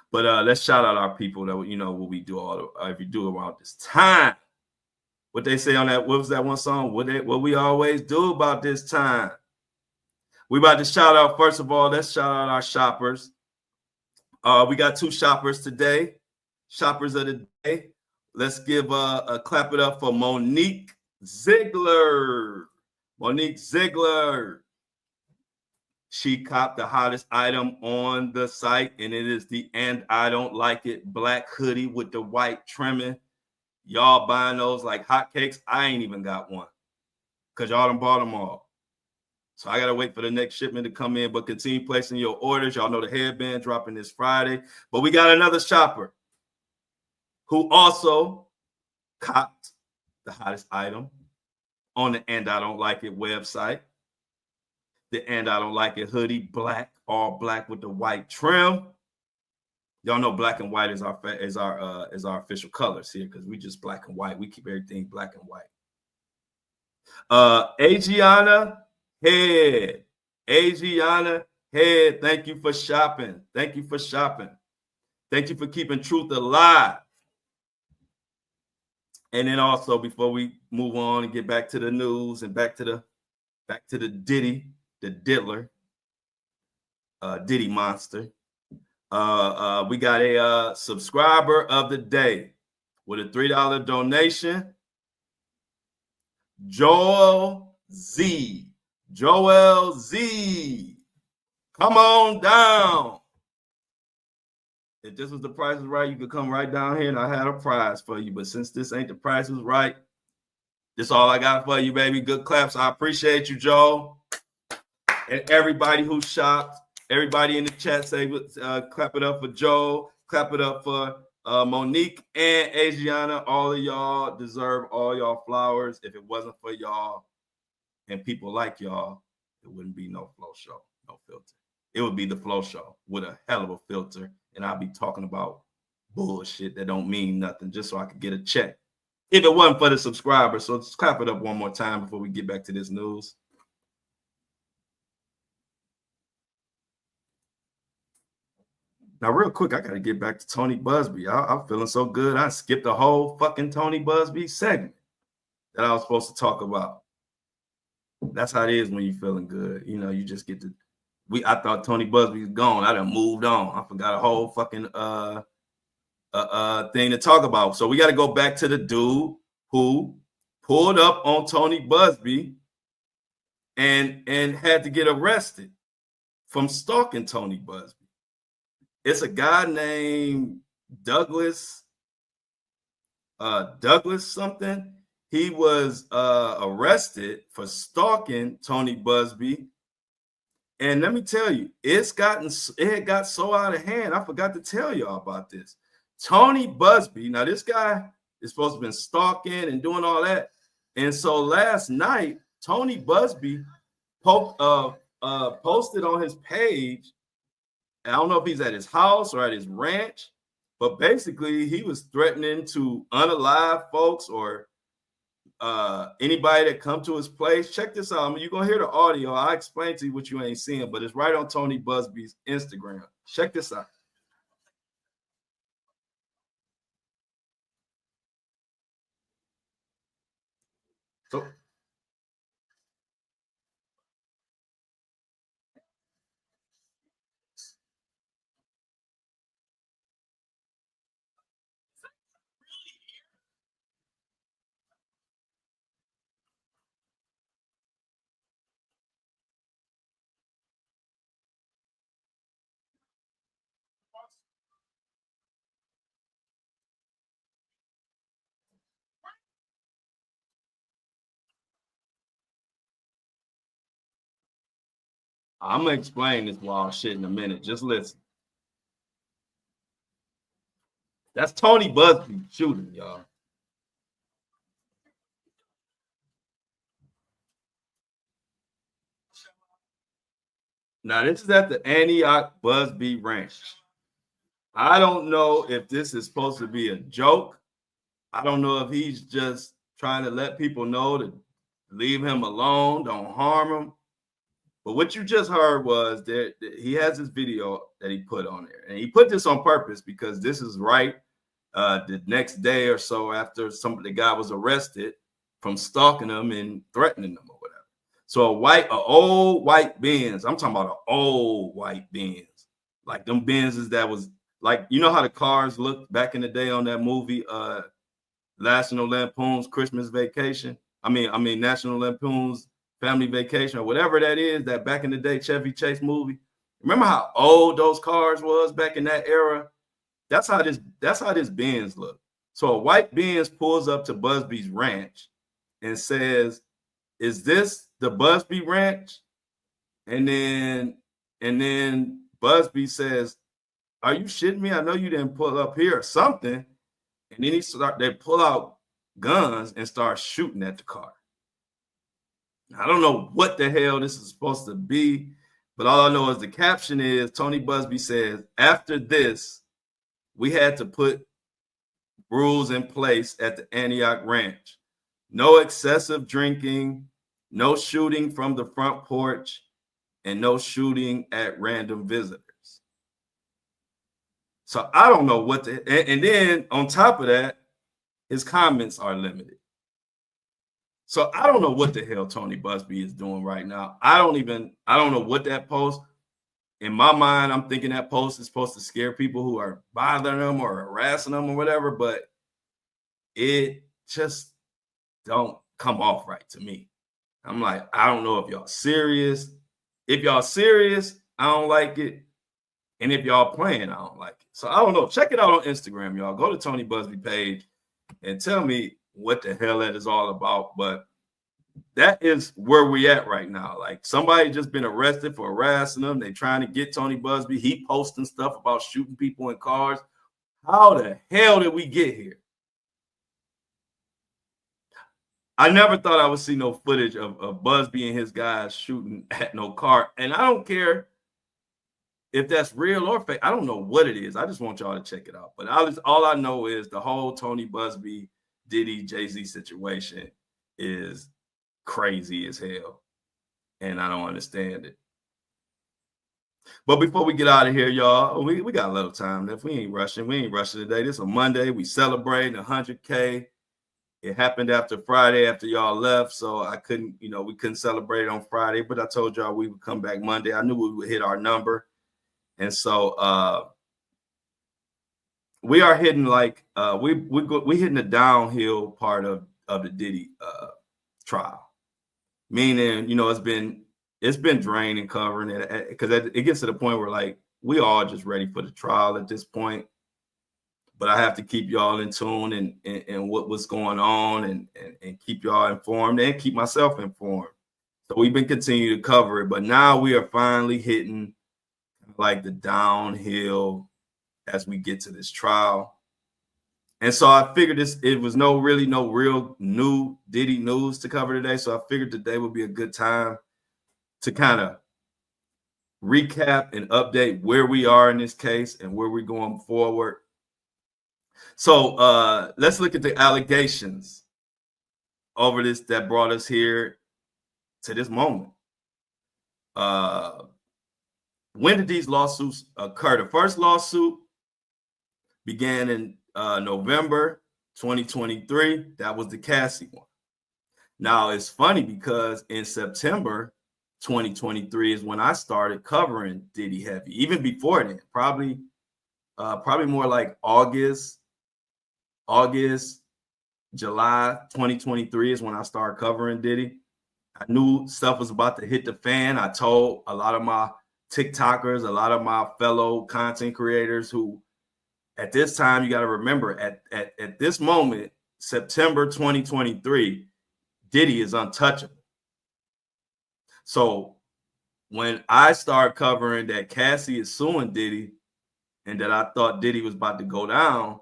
But let's shout out our people that, you know, what we do every do around this time. What they say on that, what was that one song? What we always do about this time. We about to shout out, first of all, let's shout out our shoppers. We got 2 shoppers today. Shoppers of the day. Let's give a clap it up for Monique Ziegler. Monique Ziegler. She copped the hottest item on the site, and it is the And I Don't Like It black hoodie with the white trimming. Y'all buying those like hotcakes. I ain't even got one because y'all done bought them all. So I got to wait for the next shipment to come in, but continue placing your orders. Y'all know the headband dropping this Friday. But we got another shopper who also copped the hottest item on the And I Don't Like It website. The And I Don't Like It hoodie, black, all black with the white trim. Y'all know black and white is our official colors here, because we just black and white. We keep everything black and white. Adriana Head. Adriana Head, thank you for shopping. Thank you for shopping. Thank you for keeping truth alive. And then also, before we move on and get back to the news and back to the Diddy, the diddler, Diddy monster. We got a subscriber of the day with a $3 donation. Joel Z. Joel Z. Come on down. If this was the Price is Right, you could come right down here and I had a prize for you. But since this ain't the Price is Right, this all I got for you, baby. Good claps. I appreciate you, Joel. And everybody who shopped, everybody in the chat say, clap it up for Joel, clap it up for Monique and Adriana. All of y'all deserve all y'all flowers. If it wasn't for y'all and people like y'all, it wouldn't be no flow show, no filter. It would be the flow show with a hell of a filter. And I'll be talking about bullshit that don't mean nothing just so I could get a check. If it wasn't for the subscribers. So let's clap it up one more time before we get back to this news. Now, real quick, I got to get back to Tony Buzbee. I'm feeling so good. I skipped the whole fucking Tony Buzbee segment that I was supposed to talk about. That's how it is when you're feeling good. You know, you just get to. I thought Tony Buzbee was gone. I done moved on. I forgot a whole fucking thing to talk about. So we got to go back to the dude who pulled up on Tony Buzbee and had to get arrested from stalking Tony Buzbee. It's a guy named Douglas something. He was arrested for stalking Tony Buzbee. And let me tell you, it had got so out of hand. I forgot to tell y'all about this. Tony Buzbee, now this guy is supposed to have been stalking and doing all that. And so last night, Tony Buzbee posted on his page. I don't know if he's at his house or at his ranch, but basically he was threatening to unalive folks or anybody that come to his place, check this out. I mean, you're gonna hear the audio. I explain to you what you ain't seeing, but it's right on Tony Buzbee's Instagram. Check this out. So I'm gonna explain this wild shit in a minute. Just listen. That's Tony Buzbee shooting, y'all. Now, this is at the Antioch Buzbee Ranch. I don't know if this is supposed to be a joke. I don't know if he's just trying to let people know to leave him alone, don't harm him. But what you just heard was that he has this video that he put on there. And he put this on purpose because this is right the next day or so after the guy was arrested from stalking him and threatening him or whatever. So an old white Benz, I'm talking about an old white Benz, like them Benzes that was like, you know how the cars looked back in the day on that movie, National Lampoon's Christmas Vacation. I mean National Lampoon's Family Vacation or whatever that is, that back in the day Chevy Chase movie. Remember how old those cars was back in that era? That's how this Benz look. So a white Benz pulls up to Buzbee's ranch and says, "Is this the Buzbee ranch?" And then Buzbee says, "Are you shitting me? I know you didn't pull up here or something." And then they pull out guns and start shooting at the car. I don't know what the hell this is supposed to be, but all I know is the caption is Tony Buzbee says, "After this, we had to put rules in place at the Antioch Ranch. No excessive drinking, no shooting from the front porch, and no shooting at random visitors." So I don't know what and then on top of that, his comments are limited. So I don't know what the hell Tony Buzbee is doing right now. I don't know what that post. In my mind, I'm thinking that post is supposed to scare people who are bothering them or harassing them or whatever, but it just don't come off right to me. I'm like, I don't know if y'all serious. If y'all serious, I don't like it. And if y'all playing, I don't like it. So I don't know. Check it out on Instagram, y'all. Go to Tony Buzbee page and tell me what the hell that is all about. But that is where we at right now. Like, somebody just been arrested for harassing them. They trying to get Tony Buzbee. He posting stuff about shooting people in cars. How the hell did we get here? I never thought I would see no footage of Buzbee and his guys shooting at no car. And I don't care if that's real or fake. I don't know what it is. I just want y'all to check it out. But all I know is the whole Tony Buzbee, Diddy, Jay-Z situation is crazy as hell. And I don't understand it. But before we get out of here, y'all, we got a little time left. We ain't rushing. We ain't rushing today. This is a Monday. We celebrating 100K. It happened after Friday, after y'all left. So I couldn't, we couldn't celebrate it on Friday. But I told y'all we would come back Monday. I knew we would hit our number. And so we are hitting like we hitting the downhill part of the Diddy trial. Meaning, it's been draining covering it because it gets to the point where like we all just ready for the trial at this point. But I have to keep y'all in tune and what's going on and keep y'all informed and keep myself informed. So we've been continuing to cover it, but now we are finally hitting like the downhill as we get to this trial. And so I figured it was no real new Diddy news to cover today. So I figured today would be a good time to kind of recap and update where we are in this case and where we're going forward. So let's look at the allegations. over this that brought us here to this moment. When did these lawsuits occur? The first lawsuit began in November 2023. That was the Cassie one. Now, it's funny because in September 2023 is when I started covering Diddy heavy. Even before then, probably more like August, July 2023 is when I started covering Diddy. I knew stuff was about to hit the fan. I told a lot of my TikTokers, a lot of my fellow content creators who at this time, you got to remember at this moment, September 2023, Diddy is untouchable. So when I started covering that Cassie is suing Diddy and that I thought Diddy was about to go down,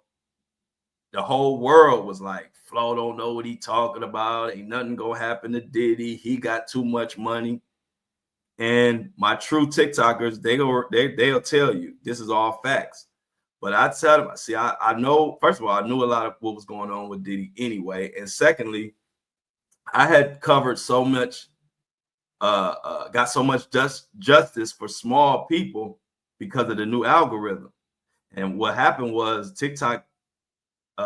the whole world was like, Flo don't know what he talking about. Ain't nothing gonna happen to Diddy. He got too much money. And my true TikTokers, they'll tell you this is all facts. But I tell them, see, I know, first of all, I knew a lot of what was going on with Diddy anyway. And secondly, I had covered so much, got so much justice for small people because of the new algorithm. And what happened was TikTok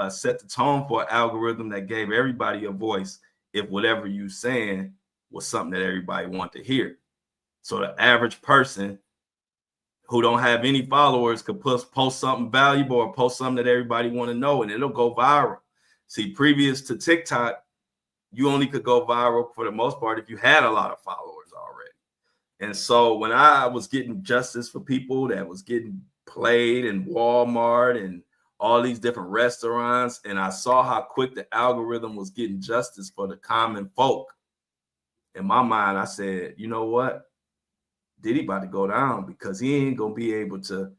set the tone for an algorithm that gave everybody a voice if whatever you saying was something that everybody wanted to hear. So the average person who don't have any followers could post something valuable or post something that everybody want to know, and it'll go viral. See, previous to TikTok, you only could go viral for the most part if you had a lot of followers already. And so when I was getting justice for people that was getting played in Walmart and all these different restaurants, and I saw how quick the algorithm was getting justice for the common folk, in my mind, I said, you know what? Diddy about to go down because he ain't gonna be able to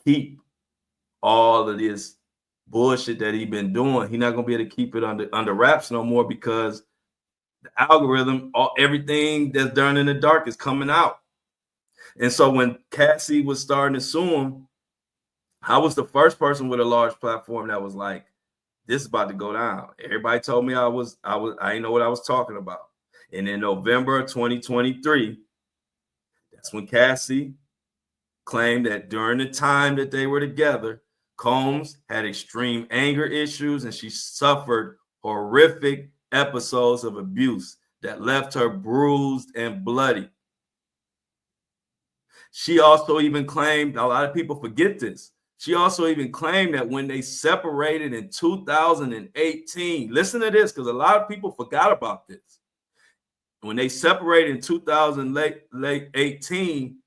keep all of this bullshit that he been doing. He's not gonna be able to keep it under wraps no more because the algorithm, everything that's done in the dark is coming out. And so when Cassie was starting to sue him, I was the first person with a large platform that was like, this is about to go down. Everybody told me I didn't know what I was talking about. And in November 2023, that's when Cassie claimed that during the time that they were together, Combs had extreme anger issues and she suffered horrific episodes of abuse that left her bruised and bloody. She also even claimed, a lot of people forget this, she also even claimed that when they separated in 2018, listen to this, because a lot of people forgot about this. When they separated in 2018,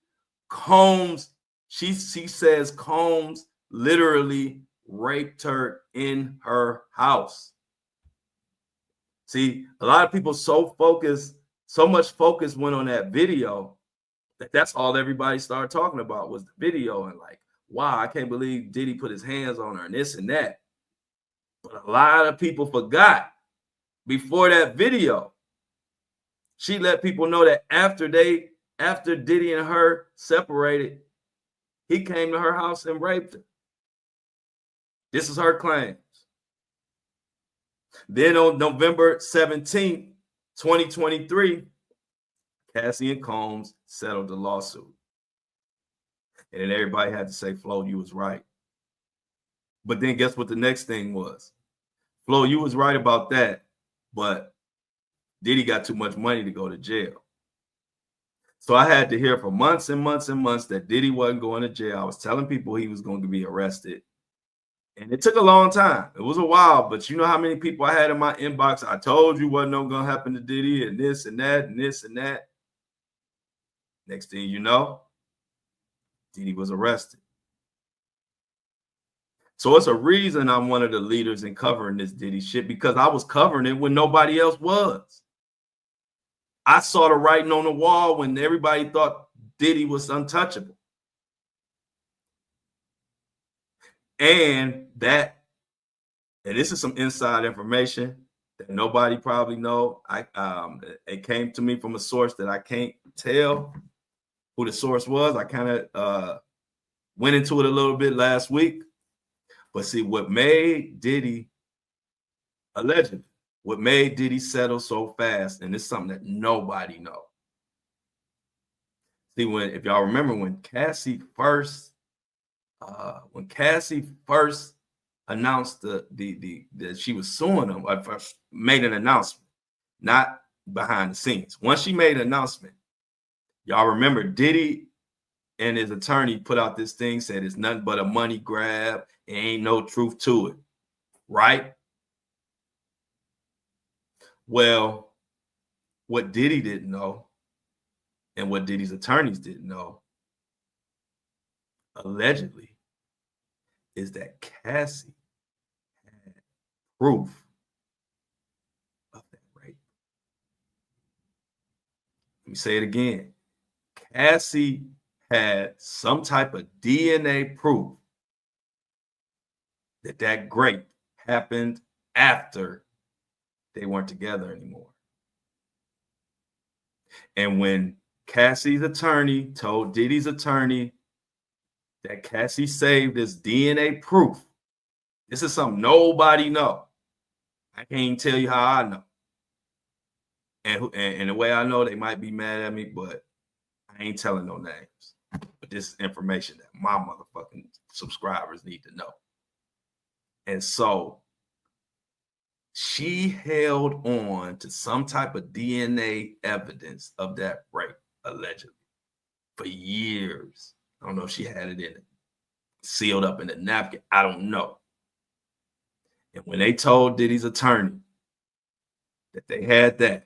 Combs, she says Combs literally raped her in her house. See, a lot of people so much focus went on that video that's all everybody started talking about was the video and like, wow, I can't believe Diddy put his hands on her and this and that. But a lot of people forgot before that video, she let people know that after Diddy and her separated, he came to her house and raped her. This is her claims. Then on November 17th, 2023, Cassie and Combs settled the lawsuit. And then everybody had to say, Flo, you was right. But then guess what the next thing was? Flo, you was right about that, but Diddy got too much money to go to jail. So I had to hear for months and months and months that Diddy wasn't going to jail. I was telling people he was going to be arrested. And it took a long time. It was a while, but you know how many people I had in my inbox? I told you wasn't going to happen to Diddy and this and that and this and that. Next thing you know, Diddy was arrested. So it's a reason I'm one of the leaders in covering this Diddy shit, because I was covering it when nobody else was. I saw the writing on the wall when everybody thought Diddy was untouchable. And this is some inside information that nobody probably know. It came to me from a source that I can't tell who the source was. I kind of went into it a little bit last week. But see, what made Diddy allegedly, What made Diddy settle so fast, and it's something that nobody knows. See, if y'all remember when Cassie first announced that she was suing him, first made an announcement, not behind the scenes. Once she made an announcement, y'all remember Diddy and his attorney put out this thing, said it's nothing but a money grab. It ain't no truth to it, right? Well, what Diddy didn't know and what Diddy's attorneys didn't know, allegedly, is that Cassie had proof of that rape. Let me say it again. Cassie had some type of DNA proof that rape happened after they weren't together anymore. And when Cassie's attorney told Diddy's attorney that Cassie saved this DNA proof, this is something nobody know. I can't even tell you how I know. And the way I know, they might be mad at me, but I ain't telling no names. But this is information that my motherfucking subscribers need to know. And so she held on to some type of DNA evidence of that rape, allegedly, for years. I don't know if she had it in it, sealed up in a napkin. I don't know. And when they told Diddy's attorney that they had that,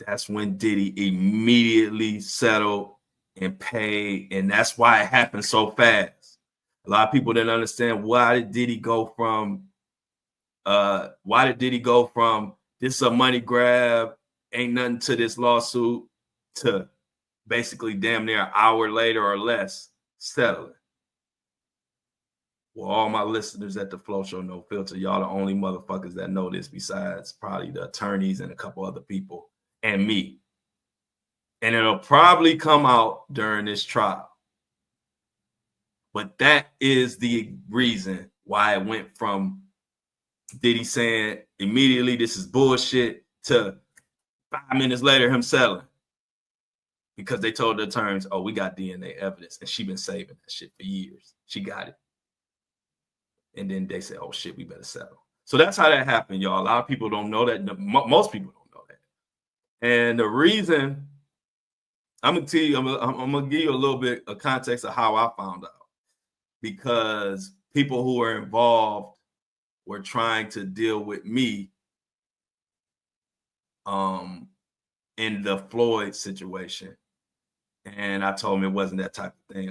that's when Diddy immediately settled and paid. And that's why it happened so fast. A lot of people didn't understand why did Diddy go from this is a money grab, ain't nothing to this lawsuit, to basically damn near an hour later or less settling. Well, all my listeners at the Flow Show No Filter, y'all the only motherfuckers that know this besides probably the attorneys and a couple other people and me. And it'll probably come out during this trial. But that is the reason why it went from Diddy saying immediately this is bullshit to 5 minutes later him settling. Because they told the attorneys, oh, we got DNA evidence. And she been saving that shit for years. She got it. And then they said, oh, shit, we better settle. So that's how that happened, y'all. A lot of people don't know that. Most people don't know that. And the reason, I'm going to tell you, I'm going to give you a little bit of context of how I found out. Because people who were involved were trying to deal with me in the Floyd situation. And I told him it wasn't that type of thing.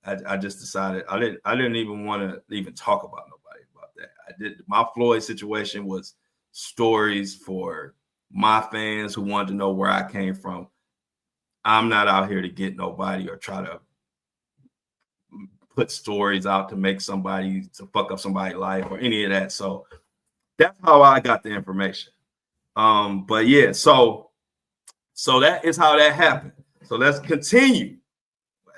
I just decided I didn't even want to even talk about nobody about that. My Floyd situation was stories for my fans who wanted to know where I came from. I'm not out here to get nobody or try to put stories out to make somebody, to fuck up somebody's life or any of that. So that's how I got the information. But yeah, so that is how that happened. So let's continue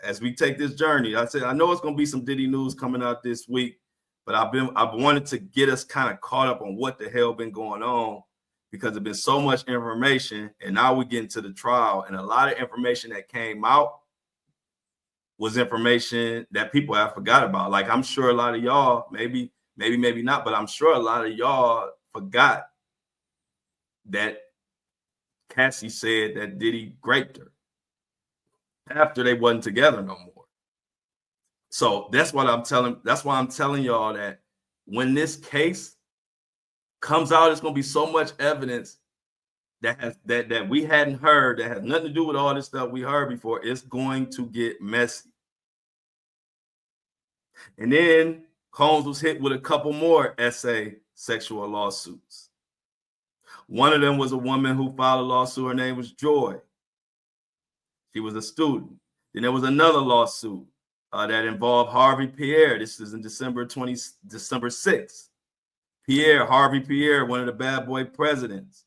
as we take this journey. I said, I know it's going to be some Diddy news coming out this week, but I've wanted to get us kind of caught up on what the hell been going on, because there's been so much information, and now we get into the trial, and a lot of information that came out was information that people have forgot about. Like, I'm sure a lot of y'all, maybe not, but I'm sure a lot of y'all forgot that Cassie said that Diddy raped her after they wasn't together no more. So that's why I'm telling y'all that when this case comes out, it's gonna be so much evidence that we hadn't heard, that has nothing to do with all this stuff we heard before. It's going to get messy. And then Combs was hit with a couple more essay sexual lawsuits. One of them was a woman who filed a lawsuit. Her name was Joy. She was a student. Then there was another lawsuit that involved Harvey Pierre. This is in December 6th. Harvey Pierre, one of the bad boy presidents,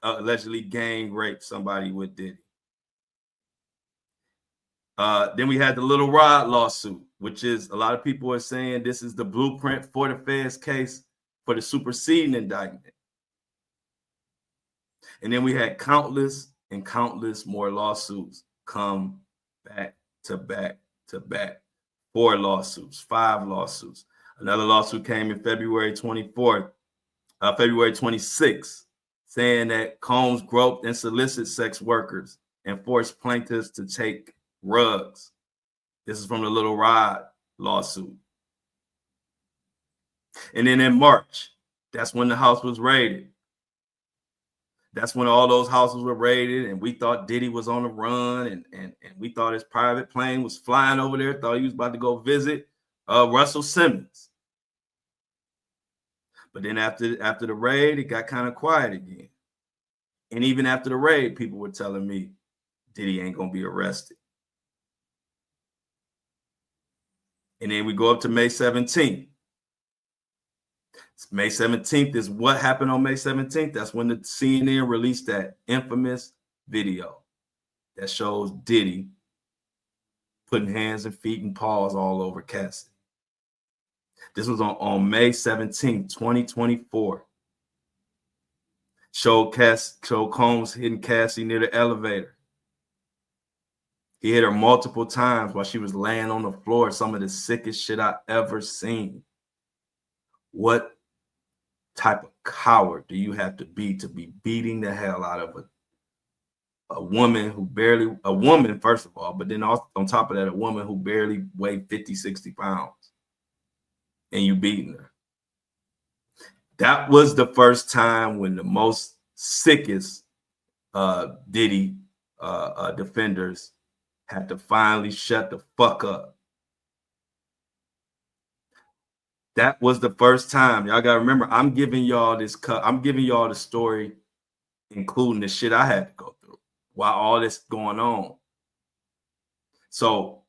allegedly gang raped somebody with Diddy. Then we had the Little Rod lawsuit, which is, a lot of people are saying this is the blueprint for the Feds case. for the superseding indictment. And then we had countless and countless more lawsuits come back to back to back. 4 lawsuits, 5 lawsuits. Another lawsuit came in February 26th, saying that Combs groped and solicited sex workers and forced plaintiffs to take drugs. This is from the Little Rod lawsuit. And then in March, that's when the house was raided. That's when all those houses were raided, and we thought Diddy was on the run, and we thought his private plane was flying over there, thought he was about to go visit Russell Simmons. But then after the raid, it got kind of quiet again. And even after the raid, people were telling me Diddy ain't going to be arrested. And then we go up to May 17th. May 17th is what happened on May 17th. That's when the CNN released that infamous video that shows Diddy putting hands and feet and paws all over Cassie. This was on May 17th, 2024. Showed Combs hitting Cassie near the elevator. He hit her multiple times while she was laying on the floor. Some of the sickest shit I ever seen. What type of coward do you have to be beating the hell out of a woman who barely, a woman, first of all, but then also, on top of that, a woman who barely weighed 50, 60 pounds, and you beating her? That was the first time when the most sickest Diddy defenders had to finally shut the fuck up. That was the first time. Y'all gotta remember, I'm giving y'all this I'm giving y'all the story, including the shit I had to go through while all this going on. So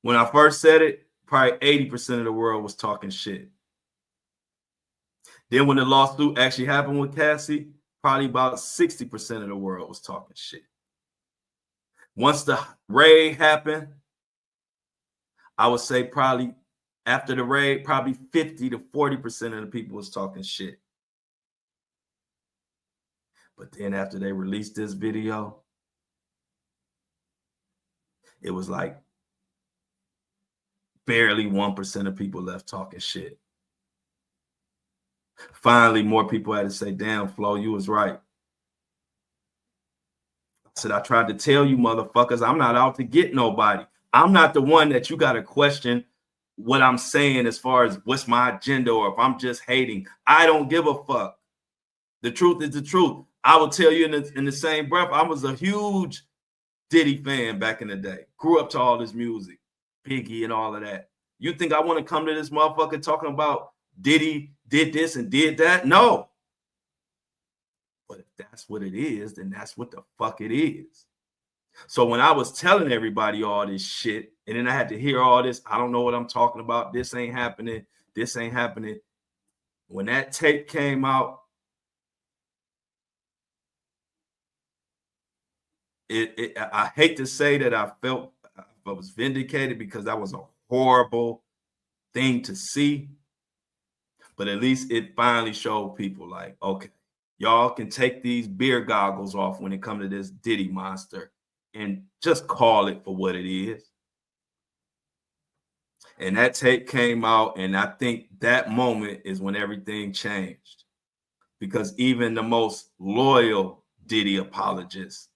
when I first said it, probably 80% of the world was talking shit. Then when the lawsuit actually happened with Cassie, probably about 60% of the world was talking shit. Once the raid happened, I would say probably after the raid, probably 50 to 40% of the people was talking shit. But then after they released this video, it was like barely 1% of people left talking shit. Finally, more people had to say, damn, Flo, you was right. I said, I tried to tell you motherfuckers, I'm not out to get nobody. I'm not the one that you got to question what I'm saying as far as what's my agenda or if I'm just hating. I don't give a fuck. The truth is the truth. I will tell you in the same breath, I was a huge Diddy fan back in the day. Grew up to all this music, Biggie and all of that. You think I want to come to this motherfucker talking about Diddy did this and did that? No. But if that's what it is, then that's what the fuck it is. So when I was telling everybody all this shit, and then I had to hear all this, I don't know what I'm talking about. This ain't happening. This ain't happening. When that tape came out, I hate to say that I felt I was vindicated because that was a horrible thing to see. But at least it finally showed people like, okay, y'all can take these beer goggles off when it comes to this Diddy monster and just call it for what it is. And that tape came out, and I think that moment is when everything changed. Because even the most loyal Diddy apologists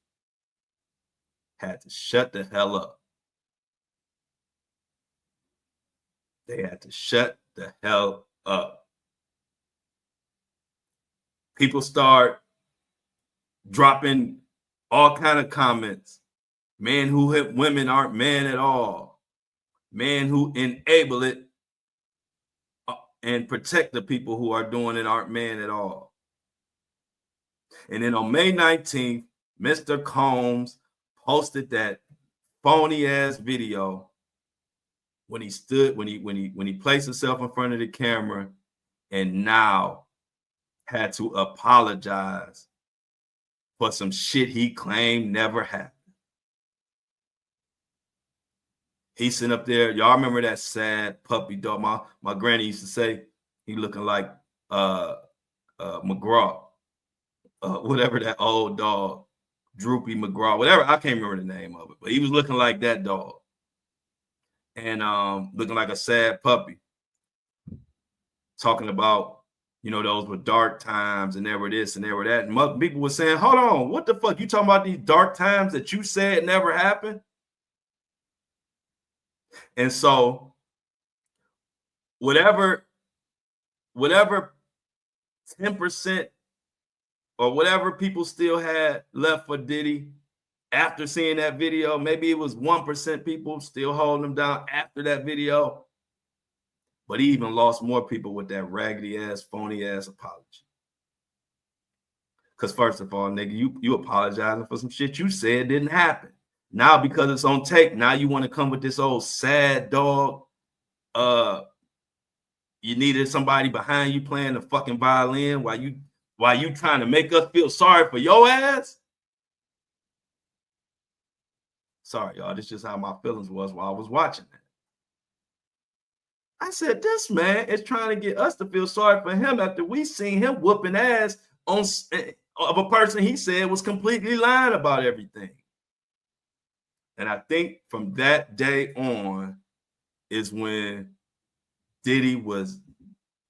had to shut the hell up. They had to shut the hell up. People start dropping all kind of comments. Men who hit women aren't men at all. Men who enable it and protect the people who are doing it aren't men at all. And then on May 19th, Mr. Combs posted that phony ass video when he placed himself in front of the camera and now had to apologize for some shit he claimed never happened. He's sitting up there. Y'all remember that sad puppy dog? My granny used to say, He looking like McGraw, whatever that old dog, Droopy McGraw, whatever. I can't remember the name of it, but he was looking like that dog, and looking like a sad puppy. Talking about, those were dark times, and there were this and there were that, and people were saying, "Hold on, what the fuck? You talking about these dark times that you said never happened?" And so, whatever 10% or whatever people still had left for Diddy after seeing that video, maybe it was 1% people still holding him down after that video, but he even lost more people with that raggedy ass, phony ass apology. Because first of all, nigga, you apologizing for some shit you said didn't happen. Now, because it's on tape, now you want to come with this old sad dog. You needed somebody behind you playing the fucking violin while you trying to make us feel sorry for your ass. Sorry, y'all. This is just how my feelings was while I was watching that. I said, this man is trying to get us to feel sorry for him after we seen him whooping ass of a person he said was completely lying about everything. And I think from that day on is when Diddy was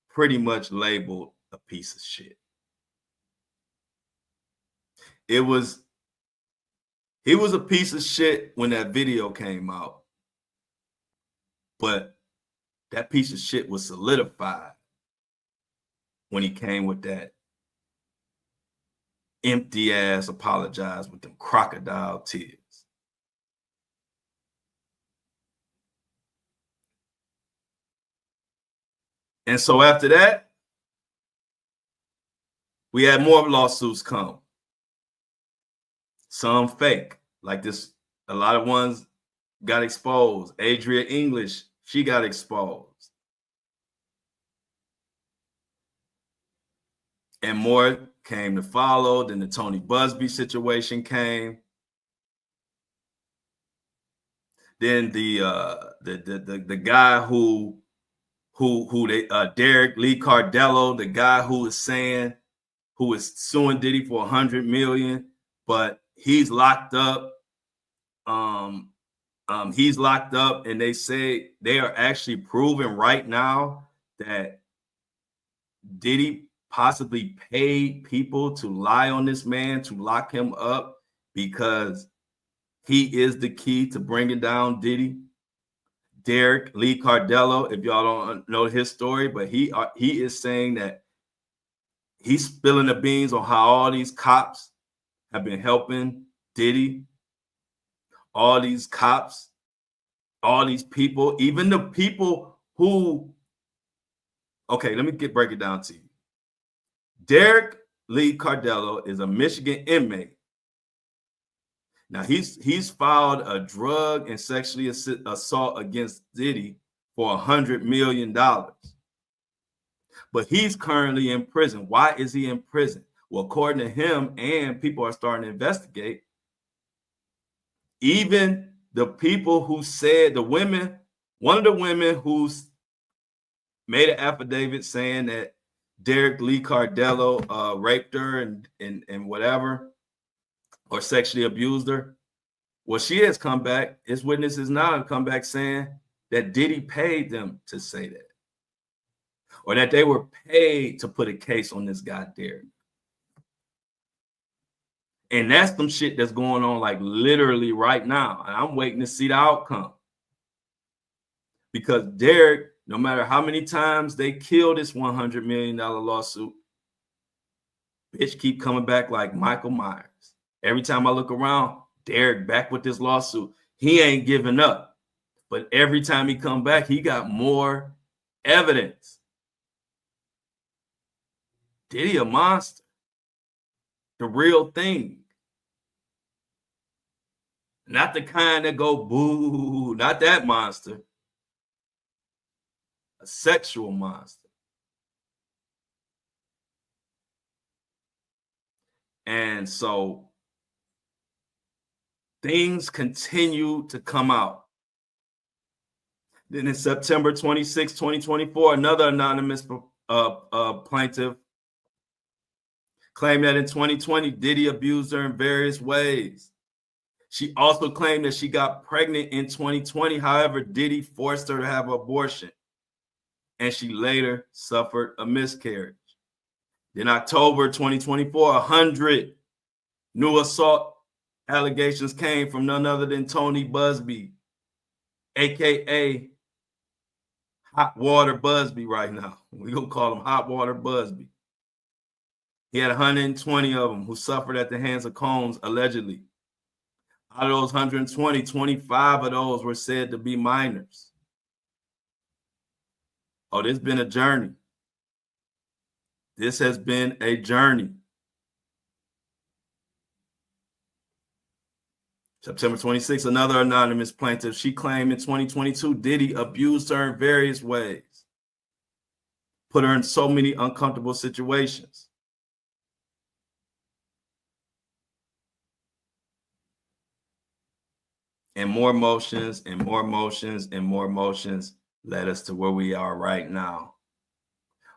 pretty much labeled a piece of shit. He was a piece of shit when that video came out, but that piece of shit was solidified when he came with that empty ass apologize with them crocodile tears. And so after that, we had more lawsuits come. Some fake, like this. A lot of ones got exposed. Adria English, she got exposed. And more came to follow. Then the Tony Buzbee situation came. Then the guy who they Derek Lee Cardello, the guy who is suing Diddy for $100 million, but he's locked up. He's locked up, and they say they are actually proving right now that Diddy possibly paid people to lie on this man to lock him up because he is the key to bringing down Diddy. Derek Lee Cardello, if y'all don't know his story, but he is saying that he's spilling the beans on how all these cops have been helping Diddy. All these cops, all these people, even the people who, okay, let me break it down to you. Derek Lee Cardello is a Michigan inmate. Now he's filed a drug and sexually assault against Diddy for $100 million. But he's currently in prison. Why is he in prison? Well, according to him, and people are starting to investigate, even the people who said, one of the women who's made an affidavit saying that Derek Lee Cardello raped her and whatever, or sexually abused her. Well, she has come back. His witnesses now have come back saying that Diddy paid them to say that, or that they were paid to put a case on this guy, Derek. And that's some shit that's going on like literally right now. And I'm waiting to see the outcome. Because Derek, no matter how many times they kill this $100 million lawsuit, bitch keep coming back like Michael Myers. Every time I look around, Derek back with this lawsuit. He ain't giving up. But every time he come back, he got more evidence. Diddy a monster. The real thing. Not the kind that go boo, not that monster. A sexual monster. And so things continue to come out. Then in September 26, 2024, another anonymous plaintiff claimed that in 2020, Diddy abused her in various ways. She also claimed that she got pregnant in 2020. However, Diddy forced her to have an abortion, and she later suffered a miscarriage. In October 2024, 100 new assault allegations came from none other than Tony Buzbee, aka Hot Water Buzbee right now. We're going to call him Hot Water Buzbee. He had 120 of them who suffered at the hands of Combs, allegedly. Out of those 120, 25 of those were said to be minors. Oh, this has been a journey. This has been a journey. September 26th, another anonymous plaintiff. She claimed in 2022, Diddy abused her in various ways, put her in so many uncomfortable situations. And more motions and more motions and more motions led us to where we are right now.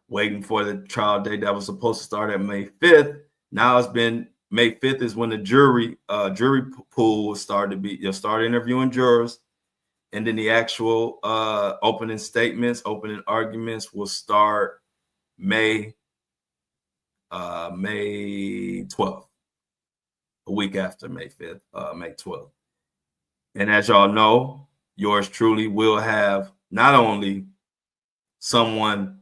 Waiting for the trial date that was supposed to start at May 5th. Now it's been May 5th is when the jury pool will start to be, you'll start interviewing jurors, and then the actual opening statements, opening arguments will start May 12th, a week after May 5th, May 12th. And as y'all know, yours truly will have not only someone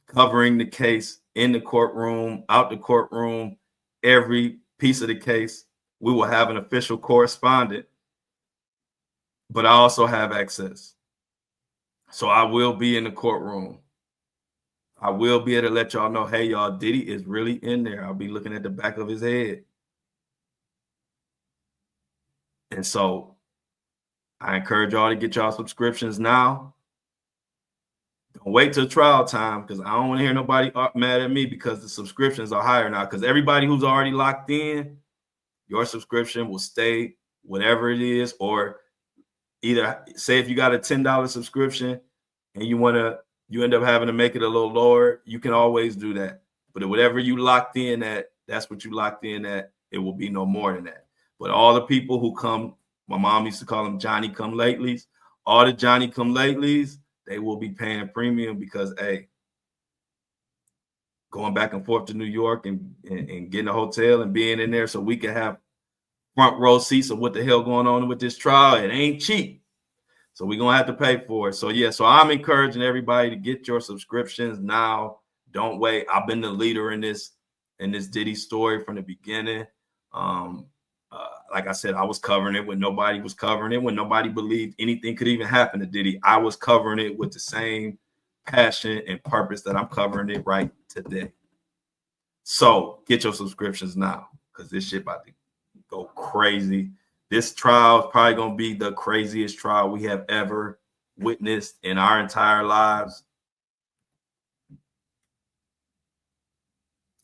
covering the case in the courtroom, out the courtroom, every piece of the case. We will have an official correspondent, but I also have access. So I will be in the courtroom. I will be able to let y'all know, hey, y'all, Diddy is really in there. I'll be looking at the back of his head. And so I encourage y'all to get y'all subscriptions now. Don't wait till trial time, because I don't want to hear nobody mad at me because the subscriptions are higher now. Because everybody who's already locked in, your subscription will stay whatever it is. Or either say if you got a $10 subscription and you end up having to make it a little lower, you can always do that. But whatever you locked in at, that's what you locked in at. It will be no more than that. But all the people who come, my mom used to call them Johnny come latelys. All the Johnny come latelys, they will be paying premium because, hey, going back and forth to New York and getting a hotel and being in there so we can have front row seats of what the hell going on with this trial. It ain't cheap. So we're going to have to pay for it. So, yeah, so I'm encouraging everybody to get your subscriptions now. Don't wait. I've been the leader in this Diddy story from the beginning. Like I said, I was covering it when nobody was covering it, when nobody believed anything could even happen to Diddy. I was covering it with the same passion and purpose that I'm covering it right today. So get your subscriptions now, because this shit about to go crazy. This trial is probably going to be the craziest trial we have ever witnessed in our entire lives.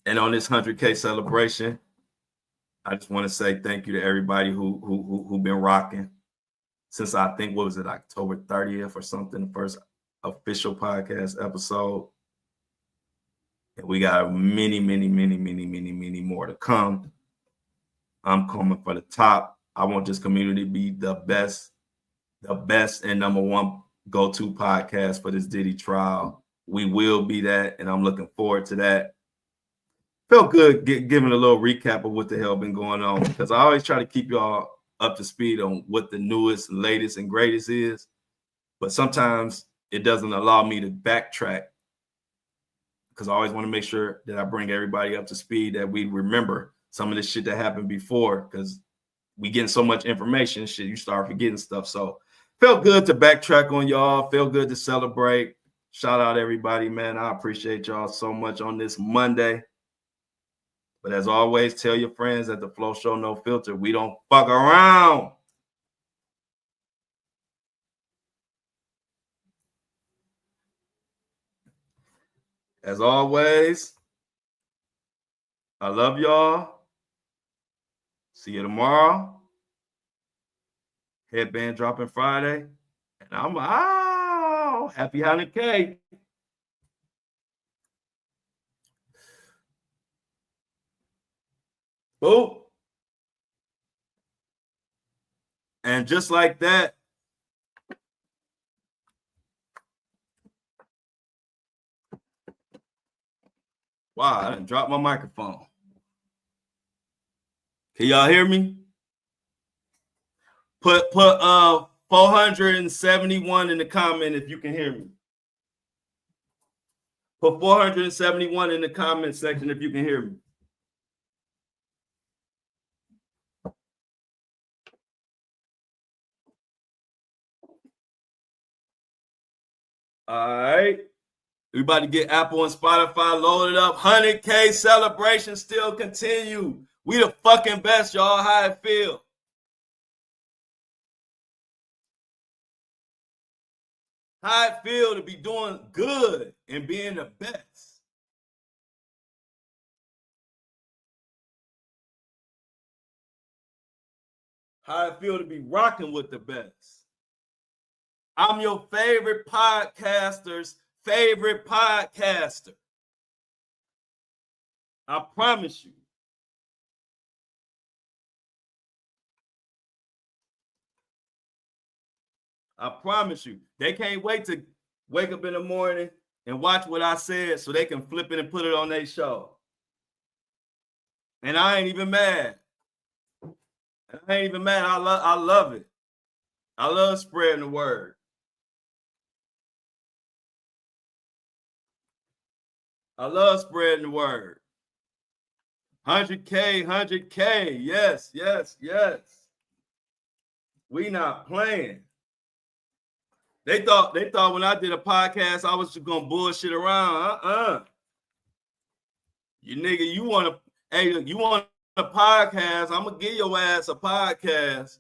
And on this 100K celebration, I just want to say thank you to everybody who've been rocking since, I think, what was it, October 30th or something, the first official podcast episode. And we got many, many, many, many, many, many more to come. I'm coming for the top. I want this community to be the best and number one go-to podcast for this Diddy trial. We will be that, and I'm looking forward to that. Felt good giving a little recap of what the hell been going on, because I always try to keep y'all up to speed on what the newest, latest, and greatest is. But sometimes it doesn't allow me to backtrack, because I always want to make sure that I bring everybody up to speed, that we remember some of the shit that happened before, because we getting so much information, shit, you start forgetting stuff. So felt good to backtrack on y'all. Felt good to celebrate. Shout out everybody, man. I appreciate y'all so much on this Monday. But as always, tell your friends at the Flow Show No Filter, we don't fuck around. As always, I love y'all. See you tomorrow. Headband dropping Friday. And I'm out. Happy 100K. Boop. And just like that, wow, I done dropped my microphone. Can y'all hear me? Put 471 in the comment if you can hear me. Put 471 in the comment section if you can hear me. All right. We about to get Apple and Spotify loaded up. 100K celebration still continue. We the fucking best, y'all. How it feel? How it feel to be doing good and being the best? How it feel to be rocking with the best? I'm your favorite podcaster's favorite podcaster. I promise you. I promise you. They can't wait to wake up in the morning and watch what I said so they can flip it and put it on their show. And I ain't even mad. I ain't even mad. I love it. I love spreading the word. I love spreading the word. 100K, 100K. Yes, yes, yes. We not playing. They thought when I did a podcast, I was just gonna bullshit around. You nigga, you want a podcast? I'm gonna give your ass a podcast.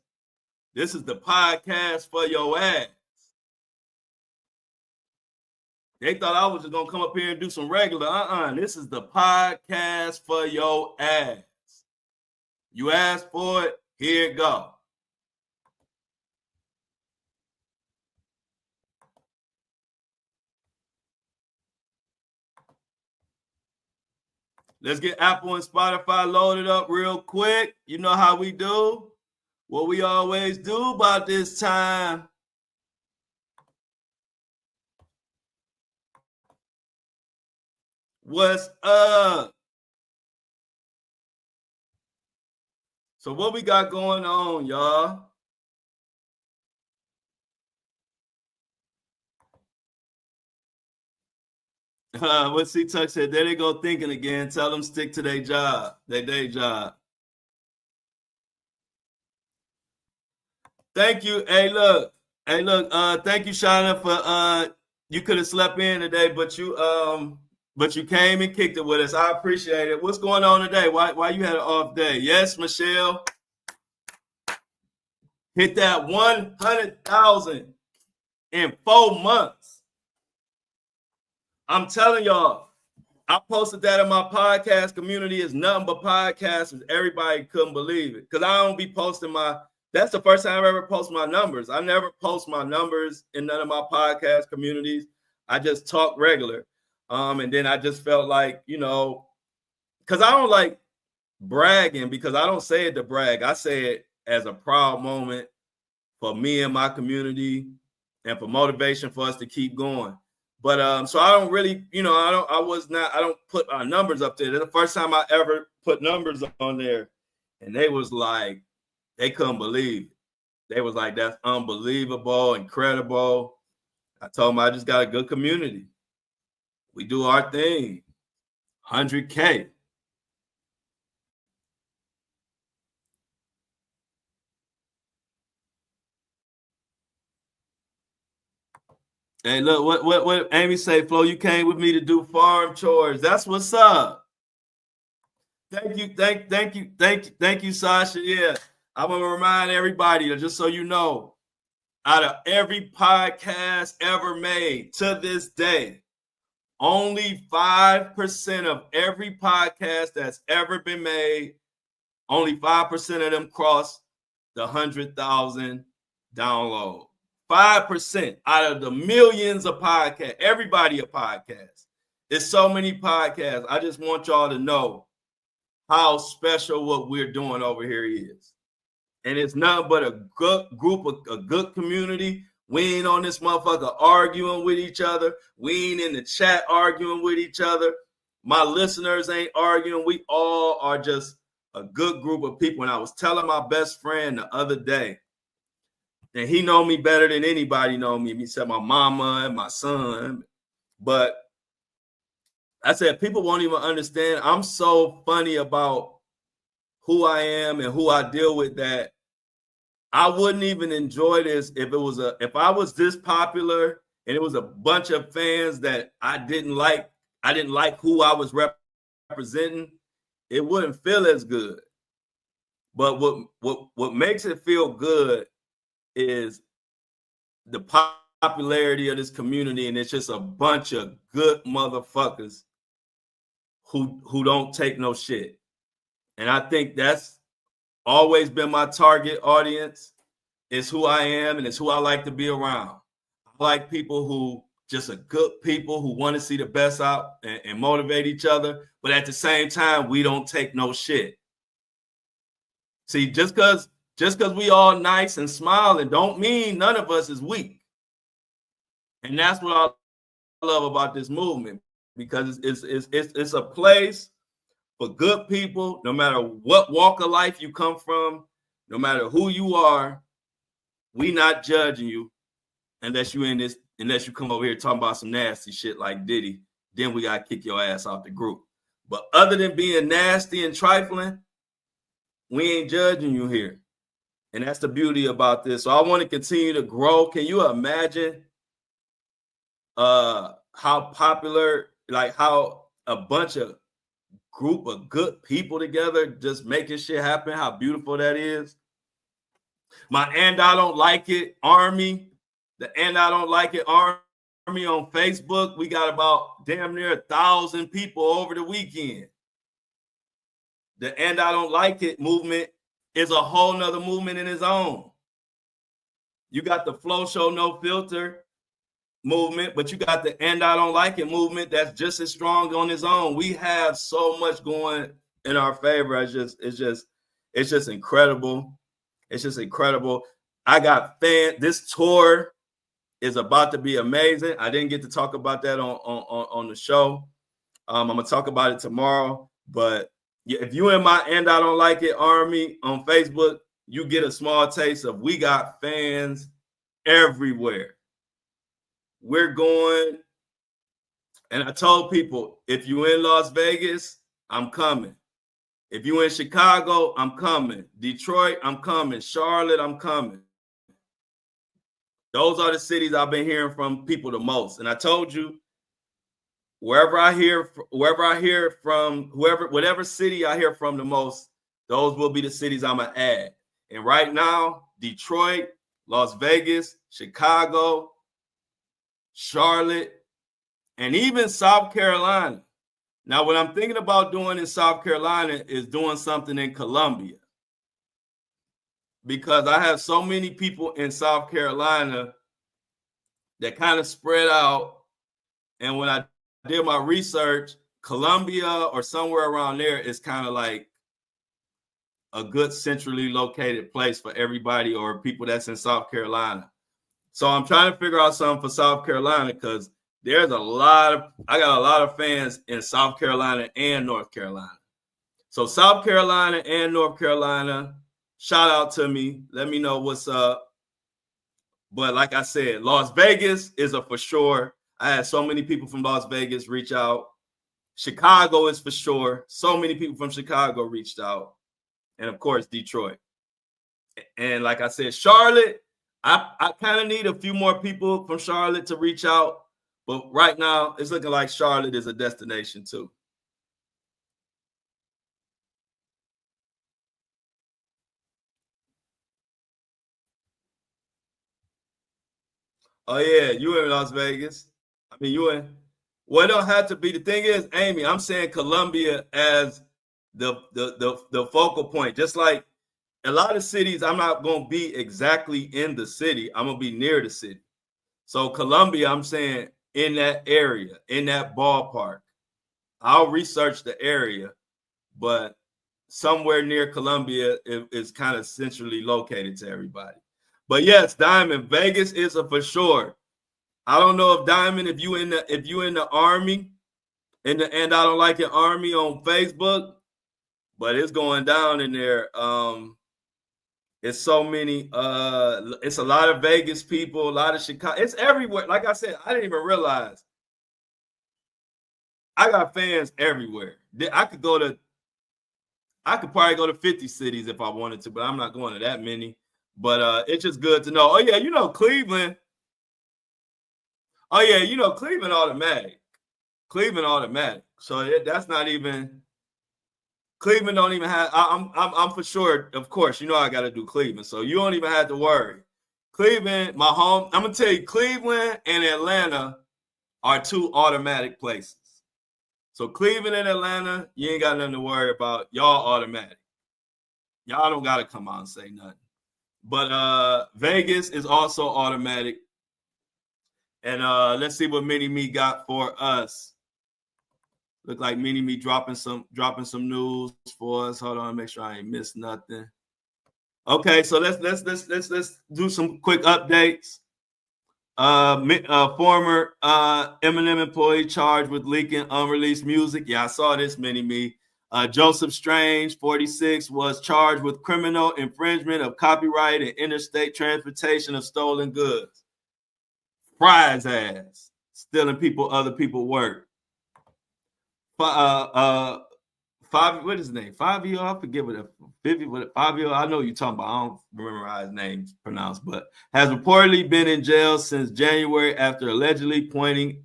This is the podcast for your ass. They thought I was just gonna come up here and do some regular. This is the podcast for your ass. You asked for it, here it go. Let's get Apple and Spotify loaded up real quick. You know how we do. What we always do about this time. What's up? So what we got going on, y'all? What C-Tuck said, there they go thinking again. Tell them stick to their job, their day job. Thank you. Hey, look. Thank you, Shauna, for you could have slept in today, but you came and kicked it with us. I appreciate it. What's going on today? Why you had an off day? Yes, Michelle. Hit that 100,000 in 4 months. I'm telling y'all, I posted that in my podcast community. It's nothing but podcasts. Everybody couldn't believe it because I don't be posting that's the first time I've ever posted my numbers. I never post my numbers in none of my podcast communities. I just talk regular. And then I just felt like, because I don't like bragging because I don't say it to brag. I say it as a proud moment for me and my community and for motivation for us to keep going. But so I don't really, I don't put our numbers up there. It's the first time I ever put numbers on there. And they was like, they couldn't believe it. They was like, that's unbelievable, incredible. I told them I just got a good community. We do our thing. 100K. Hey, look, what Amy say, Flo, you came with me to do farm chores. That's what's up. Thank you, Sasha. Yeah, I'm gonna remind everybody, just so you know, out of every podcast ever made to this day, only 5% of every podcast that's ever been made, only 5% of them cross the 100,000 download. 5% out of the millions of podcasts, everybody a podcast. There's so many podcasts. I just want y'all to know how special what we're doing over here is. And it's nothing but a good group of a good community. We ain't on this motherfucker arguing with each other. We ain't in the chat arguing with each other. My listeners ain't arguing. We all are just a good group of people. And I was telling my best friend the other day, and he know me better than anybody know me, except my mama and my son. But I said, people won't even understand. I'm so funny about who I am and who I deal with that I wouldn't even enjoy this if I was this popular and it was a bunch of fans that I didn't like who I was representing, it wouldn't feel as good. But what makes it feel good is the popularity of this community, and it's just a bunch of good motherfuckers who don't take no shit. And I think that's always been my target audience. It's who I am, and it's who I like to be around. I like people who just are good people who want to see the best out and motivate each other, but at the same time, we don't take no shit. See, just because we all nice and smiling don't mean none of us is weak. And that's what I love about this movement, because it's a place for good people, no matter what walk of life you come from, no matter who you are. We not judging you unless you come over here talking about some nasty shit like Diddy. Then we gotta kick your ass out the group. But other than being nasty and trifling, we ain't judging you here. And that's the beauty about this. So I want to continue to grow. Can you imagine how popular, like how a bunch of group of good people together just making shit happen, how beautiful that is? My And I Don't Like It Army, the And I Don't Like It Army on Facebook, we got about damn near 1,000 people over the weekend. The And I Don't Like It movement is a whole nother movement in its own. You got the Flow Show No Filter movement, but you got the And I Don't Like It movement that's just as strong on its own. We have so much going in our favor. It's just incredible. It's just incredible. I got fans. This tour is about to be amazing. I didn't get to talk about that on the show. I'm gonna talk about it tomorrow. But if you in my And I Don't Like It Army on Facebook, you get a small taste of we got fans everywhere. We're going, and I told people, if you in Las Vegas, I'm coming. If you in Chicago, I'm coming. Detroit, I'm coming. Charlotte, I'm coming. Those are the cities I've been hearing from people the most. And I told you, whatever city I hear from the most, those will be the cities I'm gonna add. And right now, Detroit, Las Vegas, Chicago, Charlotte, and even South Carolina. Now, what I'm thinking about doing in South Carolina is doing something in Columbia, because I have so many people in South Carolina that kind of spread out. And when I did my research, Columbia or somewhere around there is kind of like a good centrally located place for everybody or people that's in South Carolina. So I'm trying to figure out something for South Carolina, because I got a lot of fans in South Carolina and North Carolina. So South Carolina and North Carolina, shout out to me. Let me know what's up. But like I said, Las Vegas is a for sure. I had so many people from Las Vegas reach out. Chicago is for sure. So many people from Chicago reached out. And of course, Detroit. And like I said, Charlotte, I kind of need a few more people from Charlotte to reach out. But right now, it's looking like Charlotte is a destination too. Oh yeah, you in Las Vegas. I mean, you in. Well, it don't have to be. The thing is, Amy, I'm saying Columbia as the focal point. Just like a lot of cities, I'm not going to be exactly in the city. I'm going to be near the city. So Columbia, I'm saying in that area, in that ballpark. I'll research the area, but somewhere near Columbia is kind of centrally located to everybody. But yes, Diamond, Vegas is a for sure. I don't know if Diamond, if you in the Army, and I don't like it Army on Facebook, but it's going down in there. It's so many. It's a lot of Vegas people, a lot of Chicago. It's everywhere. Like I said, I didn't even realize I got fans everywhere. I could probably go to 50 cities if I wanted to, but I'm not going to that many. But it's just good to know. Oh yeah, Cleveland. Oh yeah, Cleveland automatic. Cleveland automatic. So that's not even. Cleveland don't even have. I'm for sure. Of course, I got to do Cleveland, so you don't even have to worry. Cleveland, my home. I'm gonna tell you, Cleveland and Atlanta are two automatic places. So Cleveland and Atlanta, you ain't got nothing to worry about. Y'all automatic. Y'all don't got to come out and say nothing. But Vegas is also automatic. And let's see what Mini Me got for us. Look like Mini Me dropping some news for us. Hold on, make sure I ain't missed nothing. Okay, so let's do some quick updates. Former Eminem employee charged with leaking unreleased music. Yeah, I saw this, Mini Me. Joseph Strange, 46, was charged with criminal infringement of copyright and interstate transportation of stolen goods. Fry's ass, stealing other people's work. What is his name? Fabio, I forget Fabio. I know you're talking about. I don't remember how his name's pronounced, but has reportedly been in jail since January after allegedly pointing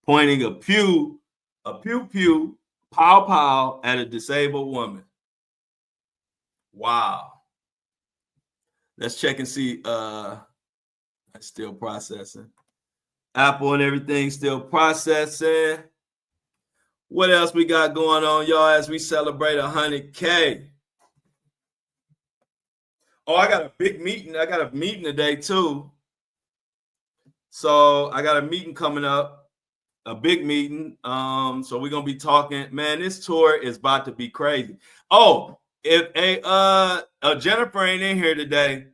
a pew, pow at a disabled woman. Wow. Let's check and see. That's still processing. Apple and everything still processing. What else we got going on, y'all, as we celebrate 100K? Oh, I got a big meeting. I got a meeting today, too. So I got a meeting coming up, a big meeting. So we're going to be talking. Man, this tour is about to be crazy. Oh, if Jennifer ain't in here today,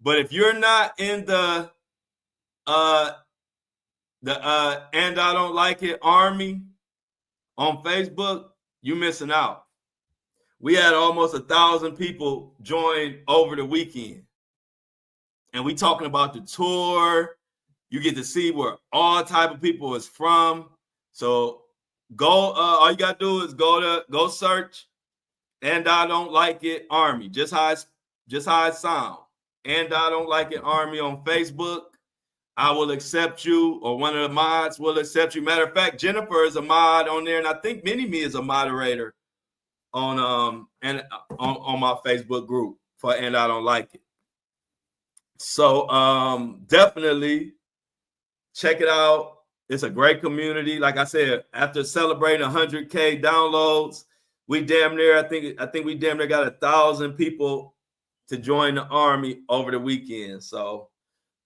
but if you're not in the And I Don't Like It Army on Facebook, you missing out. We had almost 1,000 people join over the weekend. And we talking about the tour. You get to see where all type of people is from. So go, all you gotta do is go search And I Don't Like It Army. Just how it sounds. And I Don't Like It Army on Facebook. I will accept you, or one of the mods will accept you. Matter of fact, Jennifer is a mod on there, and I think Mini Me is a moderator on my Facebook group for And I Don't Like It. So definitely check it out. It's a great community. Like I said, after celebrating 100K downloads, we damn near, I think we damn near got 1,000 people to join the army over the weekend. So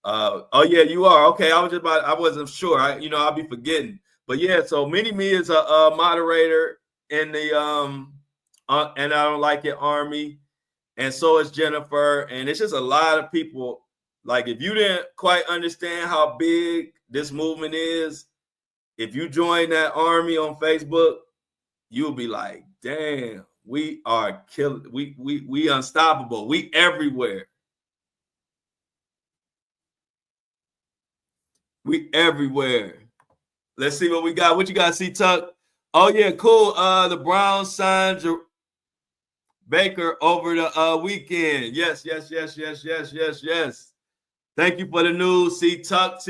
oh yeah, you are. Okay, I wasn't sure. I'll be forgetting. But yeah, so Mini Me is a moderator in the And I Don't Like It Army, and so is Jennifer, and it's just a lot of people. Like, if you didn't quite understand how big this movement is, if you join that army on Facebook, you'll be like, damn, we are killing, we unstoppable, we everywhere. We everywhere. Let's see what we got. What you got, C-Tuck? Oh, yeah, cool. The Browns signed Baker over the weekend. Yes. Thank you for the news, C-Tuck.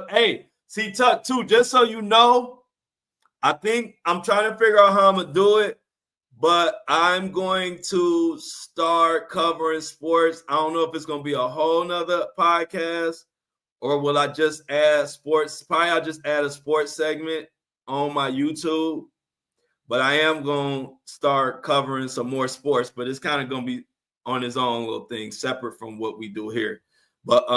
Hey, C-Tuck, too, just so you know, I think I'm trying to figure out how I'm going to do it, but I'm going to start covering sports. I don't know if it's going to be a whole nother podcast, or will I just add sports? Probably I'll just add a sports segment on my YouTube. But I am going to start covering some more sports. But it's kind of going to be on its own little thing, separate from what we do here. But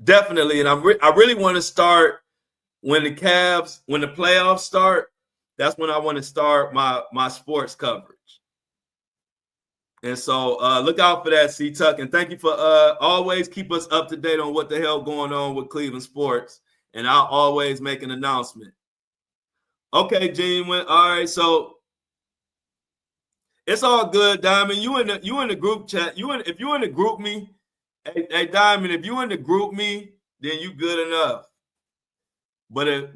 definitely, and I really want to start when the playoffs start. that's when I want to start my sports coverage. And so look out for that, C Tuck. And thank you for always keep us up to date on what the hell going on with Cleveland sports. And I'll always make an announcement. Okay, Gene went. All right, so it's all good, Diamond. You in the group chat. If you in the group me, hey Diamond, if you in the group me, then you good enough. But it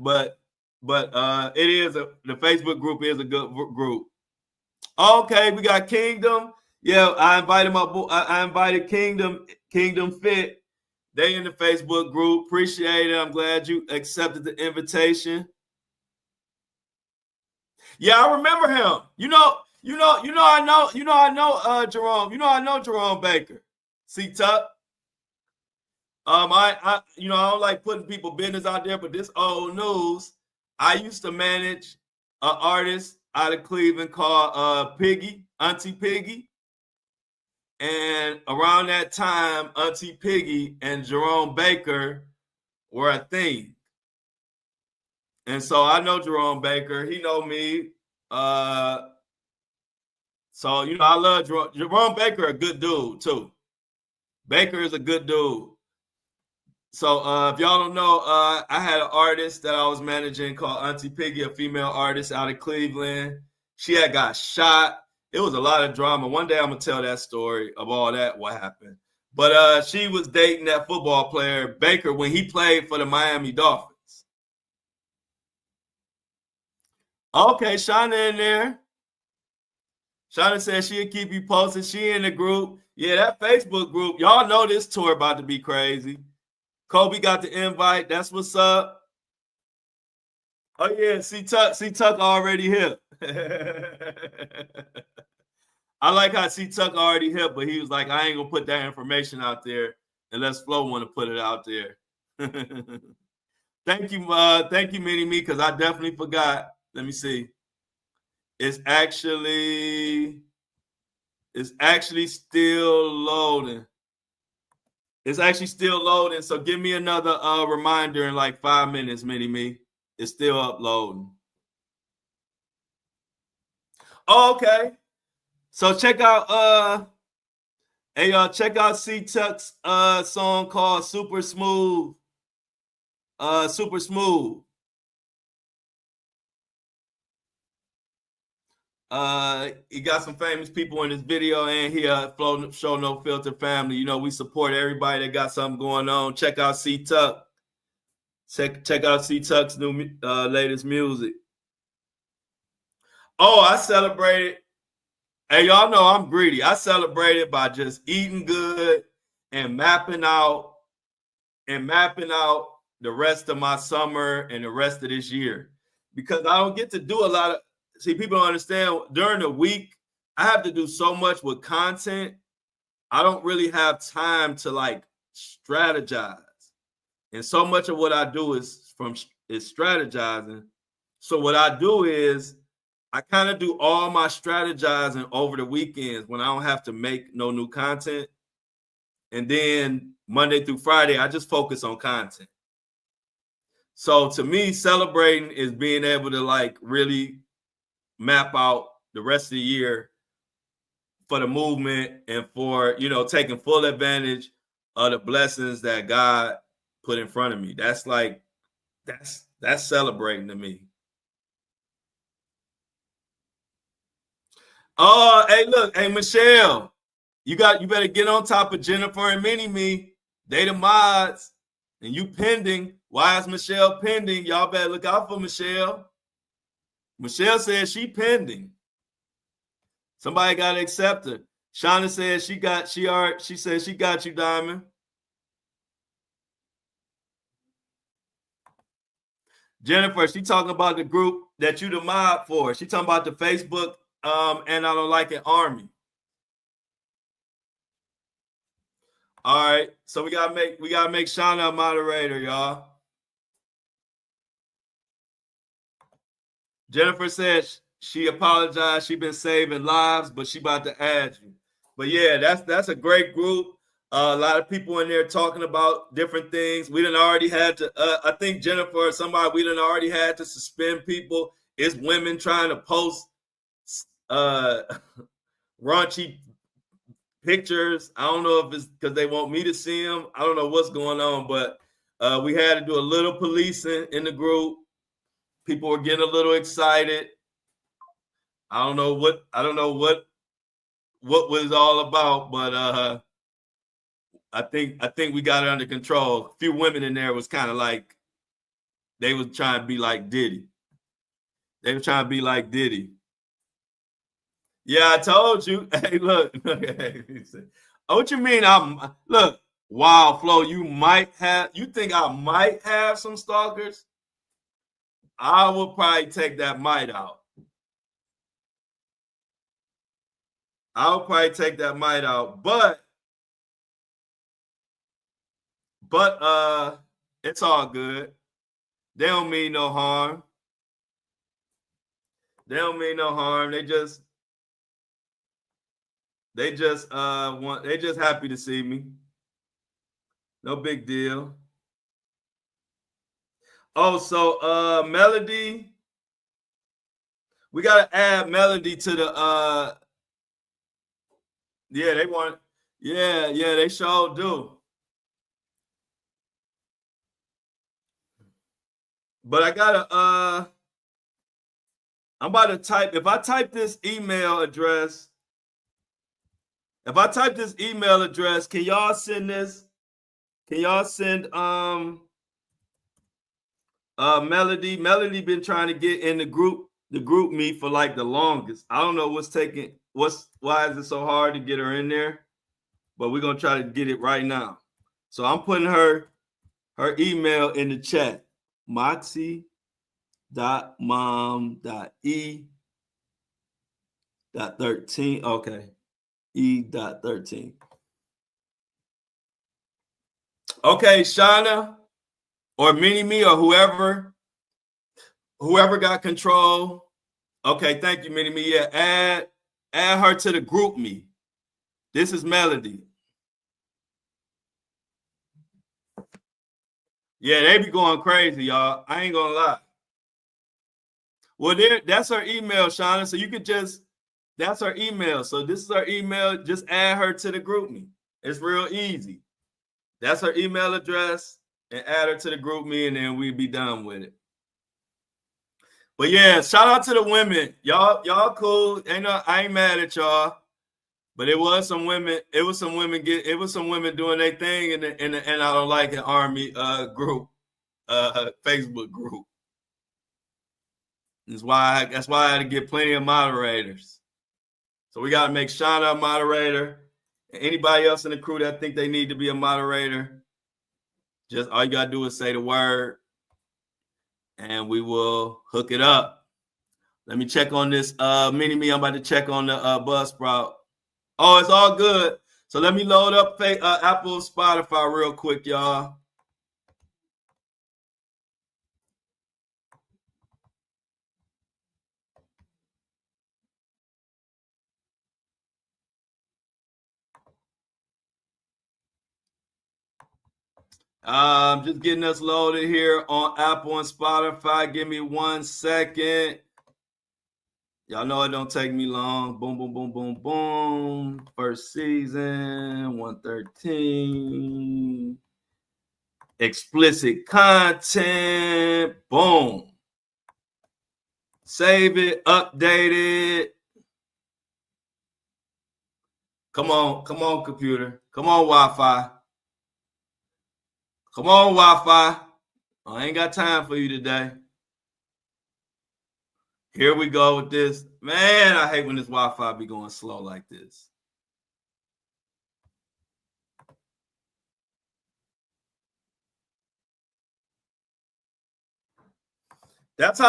is the Facebook group is a good group. Okay, we got Kingdom. Yeah, I invited Kingdom Fit. They in the Facebook group. Appreciate it. I'm glad you accepted the invitation. Yeah, I remember him. I know Jerome. I know Jerome Baker. See Tuck. I don't like putting people business out there, but this old news. I used to manage an artist out of Cleveland called Piggy, Auntie Piggy. And around that time, Auntie Piggy and Jerome Baker were a thing. And so I know Jerome Baker. He know me. So, I love Jerome Baker, a good dude, too. Baker is a good dude. So if y'all don't know, I had an artist that I was managing called Auntie Piggy, a female artist out of Cleveland. She had got shot. It was a lot of drama. One day I'm going to tell that story of all that, what happened. But she was dating that football player, Baker, when he played for the Miami Dolphins. Okay, Shauna in there. Shauna said she'll keep you posted. She in the group. Yeah, that Facebook group. Y'all know this tour about to be crazy. Kobe got the invite. That's what's up. Oh, yeah. See Tuck already here. I like how C Tuck already here, but he was like, I ain't going to put that information out there unless Flo want to put it out there. Thank you, Mini Me, because I definitely forgot. Let me see. It's actually still loading. It's actually still loading. So give me another reminder in like 5 minutes, Mini Me. It's still uploading. Oh, okay. So check out check out C Tuck's song called Super Smooth. Super Smooth. He got some famous people in this video, and here Show No Filter family. We support everybody that got something going on. Check out C Tuck. Check out C Tuck's new latest music. Oh, I celebrated. Hey, y'all know I'm greedy. I celebrated by just eating good and mapping out the rest of my summer and the rest of this year, because I don't get to do a lot of. See, people don't understand. During the week, I have to do so much with content. I don't really have time to like strategize. And so much of what I do is strategizing. So what I do is I kind of do all my strategizing over the weekends when I don't have to make no new content. And then Monday through Friday, I just focus on content. So to me, celebrating is being able to like really map out the rest of the year for the movement and for, taking full advantage of the blessings that God put in front of me. That's like, that's celebrating to me. Oh, hey, look, hey, Michelle, you better get on top of Jennifer and Mini Me. They the mods, and you pending. Why is Michelle pending? Y'all better look out for Michelle. Michelle says she pending. Somebody got to accept her. Shauna says she said she got you, Diamond. Jennifer, she talking about the group that you the mod for. She talking about the Facebook and I don't like it army. All right, so we gotta make Shauna a moderator, y'all. Jennifer says she apologized. She been saving lives, but she about to add you. But yeah, that's a great group. A lot of people in there talking about different things. We done already had to. I think Jennifer or somebody we done already had to suspend people it's women trying to post raunchy pictures. I don't know if it's because they want me to see them. I don't know what's going on, but we had to do a little policing in the group. People were getting a little excited. I don't know what was all about, but I think we got it under control. A few women in there was kind of like they was trying to be like Diddy. They were trying to be like Diddy. Yeah, I told you. Hey, look. Oh, what you mean? Look, wow, Flo, you think I might have some stalkers? I would probably take that might out. But it's all good. They don't mean no harm. They just happy to see me. No big deal. Oh, so Melody, we gotta add Melody to the yeah, they want, yeah, they sure do. But I gotta I'm about to type, if I type this email address, can y'all send this? Can y'all send Melody? Melody been trying to get in the group me for like the longest. I don't know why is it so hard to get her in there? But we're gonna try to get it right now. So I'm putting her email in the chat. Moxie.mom.e.13. Okay. E.13. Okay, Shauna or Mini-Me or whoever got control. Okay, thank you, Mini-Me. Yeah, add her to the group me. This is Melody. Yeah, they be going crazy, y'all. I ain't gonna lie. Well, that's her email, Shauna. So you could that's her email. So this is her email. Just add her to the group me. It's real easy. That's her email address, and add her to the group me, and then we'd be done with it. But yeah, shout out to the women. Y'all cool. I ain't mad at y'all. But it was some women doing their thing in the and I don't like an army group, Facebook group. That's why I had to get plenty of moderators. So we got to make Shauna a moderator. And anybody else in the crew that think they need to be a moderator, just all you got to do is say the word, and we will hook it up. Let me check on this Mini-Me. I'm about to check on the Buzzsprout. Oh, it's all good. So let me load up Apple, Spotify real quick, y'all. Just getting us loaded here on Apple and Spotify. Give me 1 second. Y'all know it don't take me long. Boom, boom, boom, boom, boom. First season, 113. Explicit content. Boom. Save it, update it. Come on, computer. Come on, Wi-Fi. Come on, Wi-Fi. I ain't got time for you today. Here we go with this. Man, I hate when this Wi-Fi be going slow like this. That's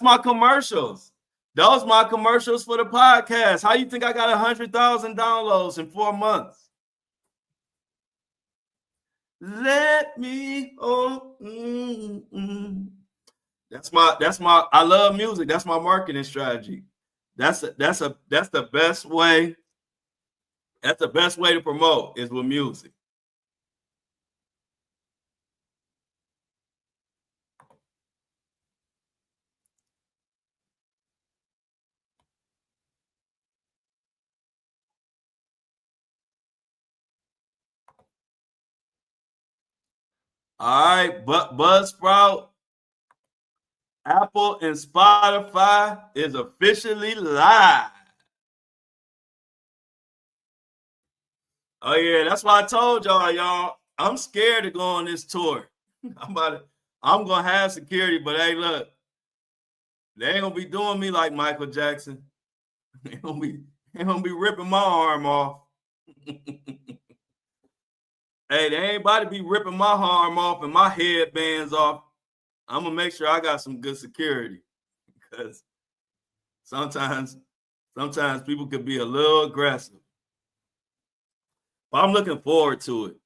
my commercials. Those my commercials for the podcast. How you think I got 100,000 downloads in 4 months? Let me That's my I love music. That's my marketing strategy. That's the best way. That's the best way to promote is with music. All right, but Buzzsprout, Apple, and Spotify is officially live. Oh yeah, that's why I told y'all. I'm scared to go on this tour. I'm gonna have security, but hey, look, they ain't gonna be doing me like Michael Jackson. They gonna be ripping my arm off. Hey, they ain't about to be ripping my arm off and my headbands off. I'm gonna make sure I got some good security because sometimes people could be a little aggressive. But I'm looking forward to it.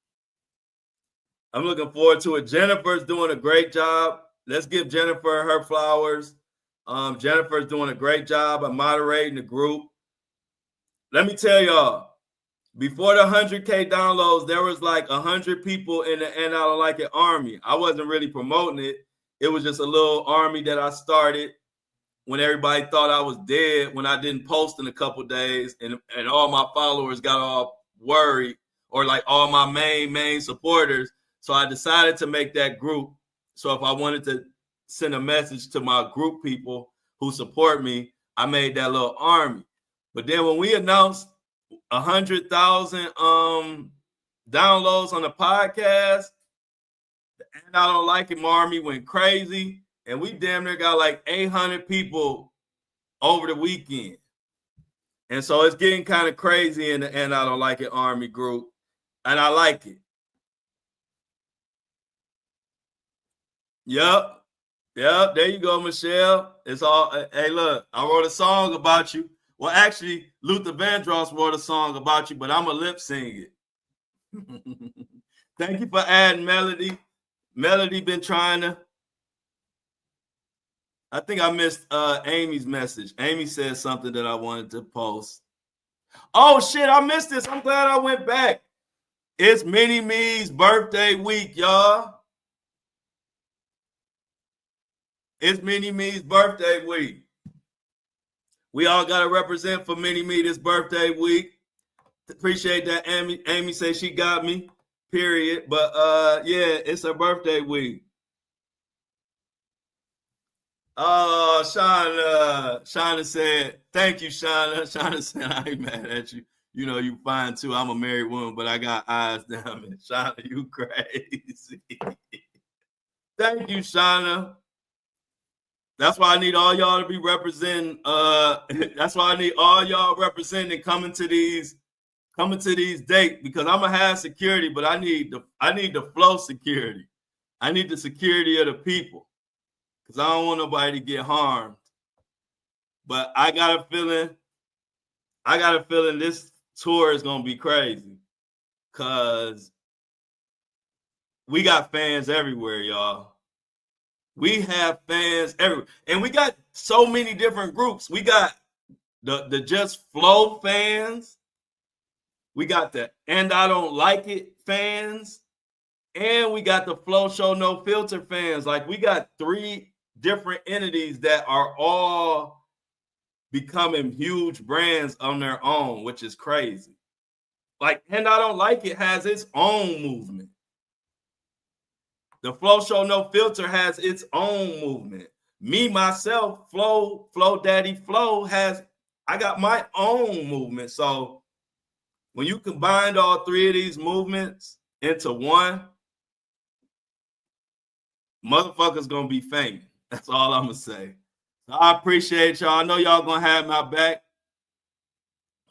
Jennifer's doing a great job. Let's give Jennifer her flowers. Jennifer's doing a great job of moderating the group. Let me tell y'all, before the 100K downloads, there was like 100 people in the And I Don't Like It army. I wasn't really promoting it. It was just a little army that I started when everybody thought I was dead, when I didn't post in a couple days, and all my followers got all worried, or like all my main supporters. So I decided to make that group. So if I wanted to send a message to my group people who support me, I made that little army. But then when we announced 100,000 downloads on the podcast, And I Don't Like It army went crazy, and we damn near got like 800 people over the weekend. And so it's getting kind of crazy in the And I Don't Like It army group, and I like it. Yep, there you go, Michelle. It's all, hey, look, I wrote a song about you. Well, actually, Luther Vandross wrote a song about you, but I'm a lip sing it. Thank you for adding Melody. Melody been trying to. I think I missed Amy's message. Amy said something that I wanted to post. Oh shit, I missed this. I'm glad I went back. It's Mini Me's birthday week, y'all. It's Mini Me's birthday week. We all got to represent for Mini Me this birthday week. Appreciate that, Amy. Amy said she got me, period. But yeah, it's her birthday week. Oh, Shauna said, thank you, Shauna. Shauna said, I ain't mad at you. You know, you fine too. I'm a married woman, but I got eyes down there. Shauna, you crazy. Thank you, Shauna. That's why I need all y'all to be representing. That's why I need all y'all representing coming to these dates, because I'm gonna have security, but I need the flow security. I need the security of the people, because I don't want nobody to get harmed. But I got a feeling this tour is gonna be crazy, because we got fans everywhere, y'all. We have fans everywhere. And we got so many different groups. We got the Just Flow fans. We got the And I Don't Like It fans. And we got the Flow Show No Filter fans. Like, we got 3 different entities that are all becoming huge brands on their own, which is crazy. Like, And I Don't Like It has its own movement. The Flow Show No Filter has its own movement. Me, myself, Flow Daddy Flow I got my own movement. So when you combine all 3 of these movements into one, motherfuckers gonna be famous. That's all I'm gonna say. So I appreciate y'all. I know y'all gonna have my back.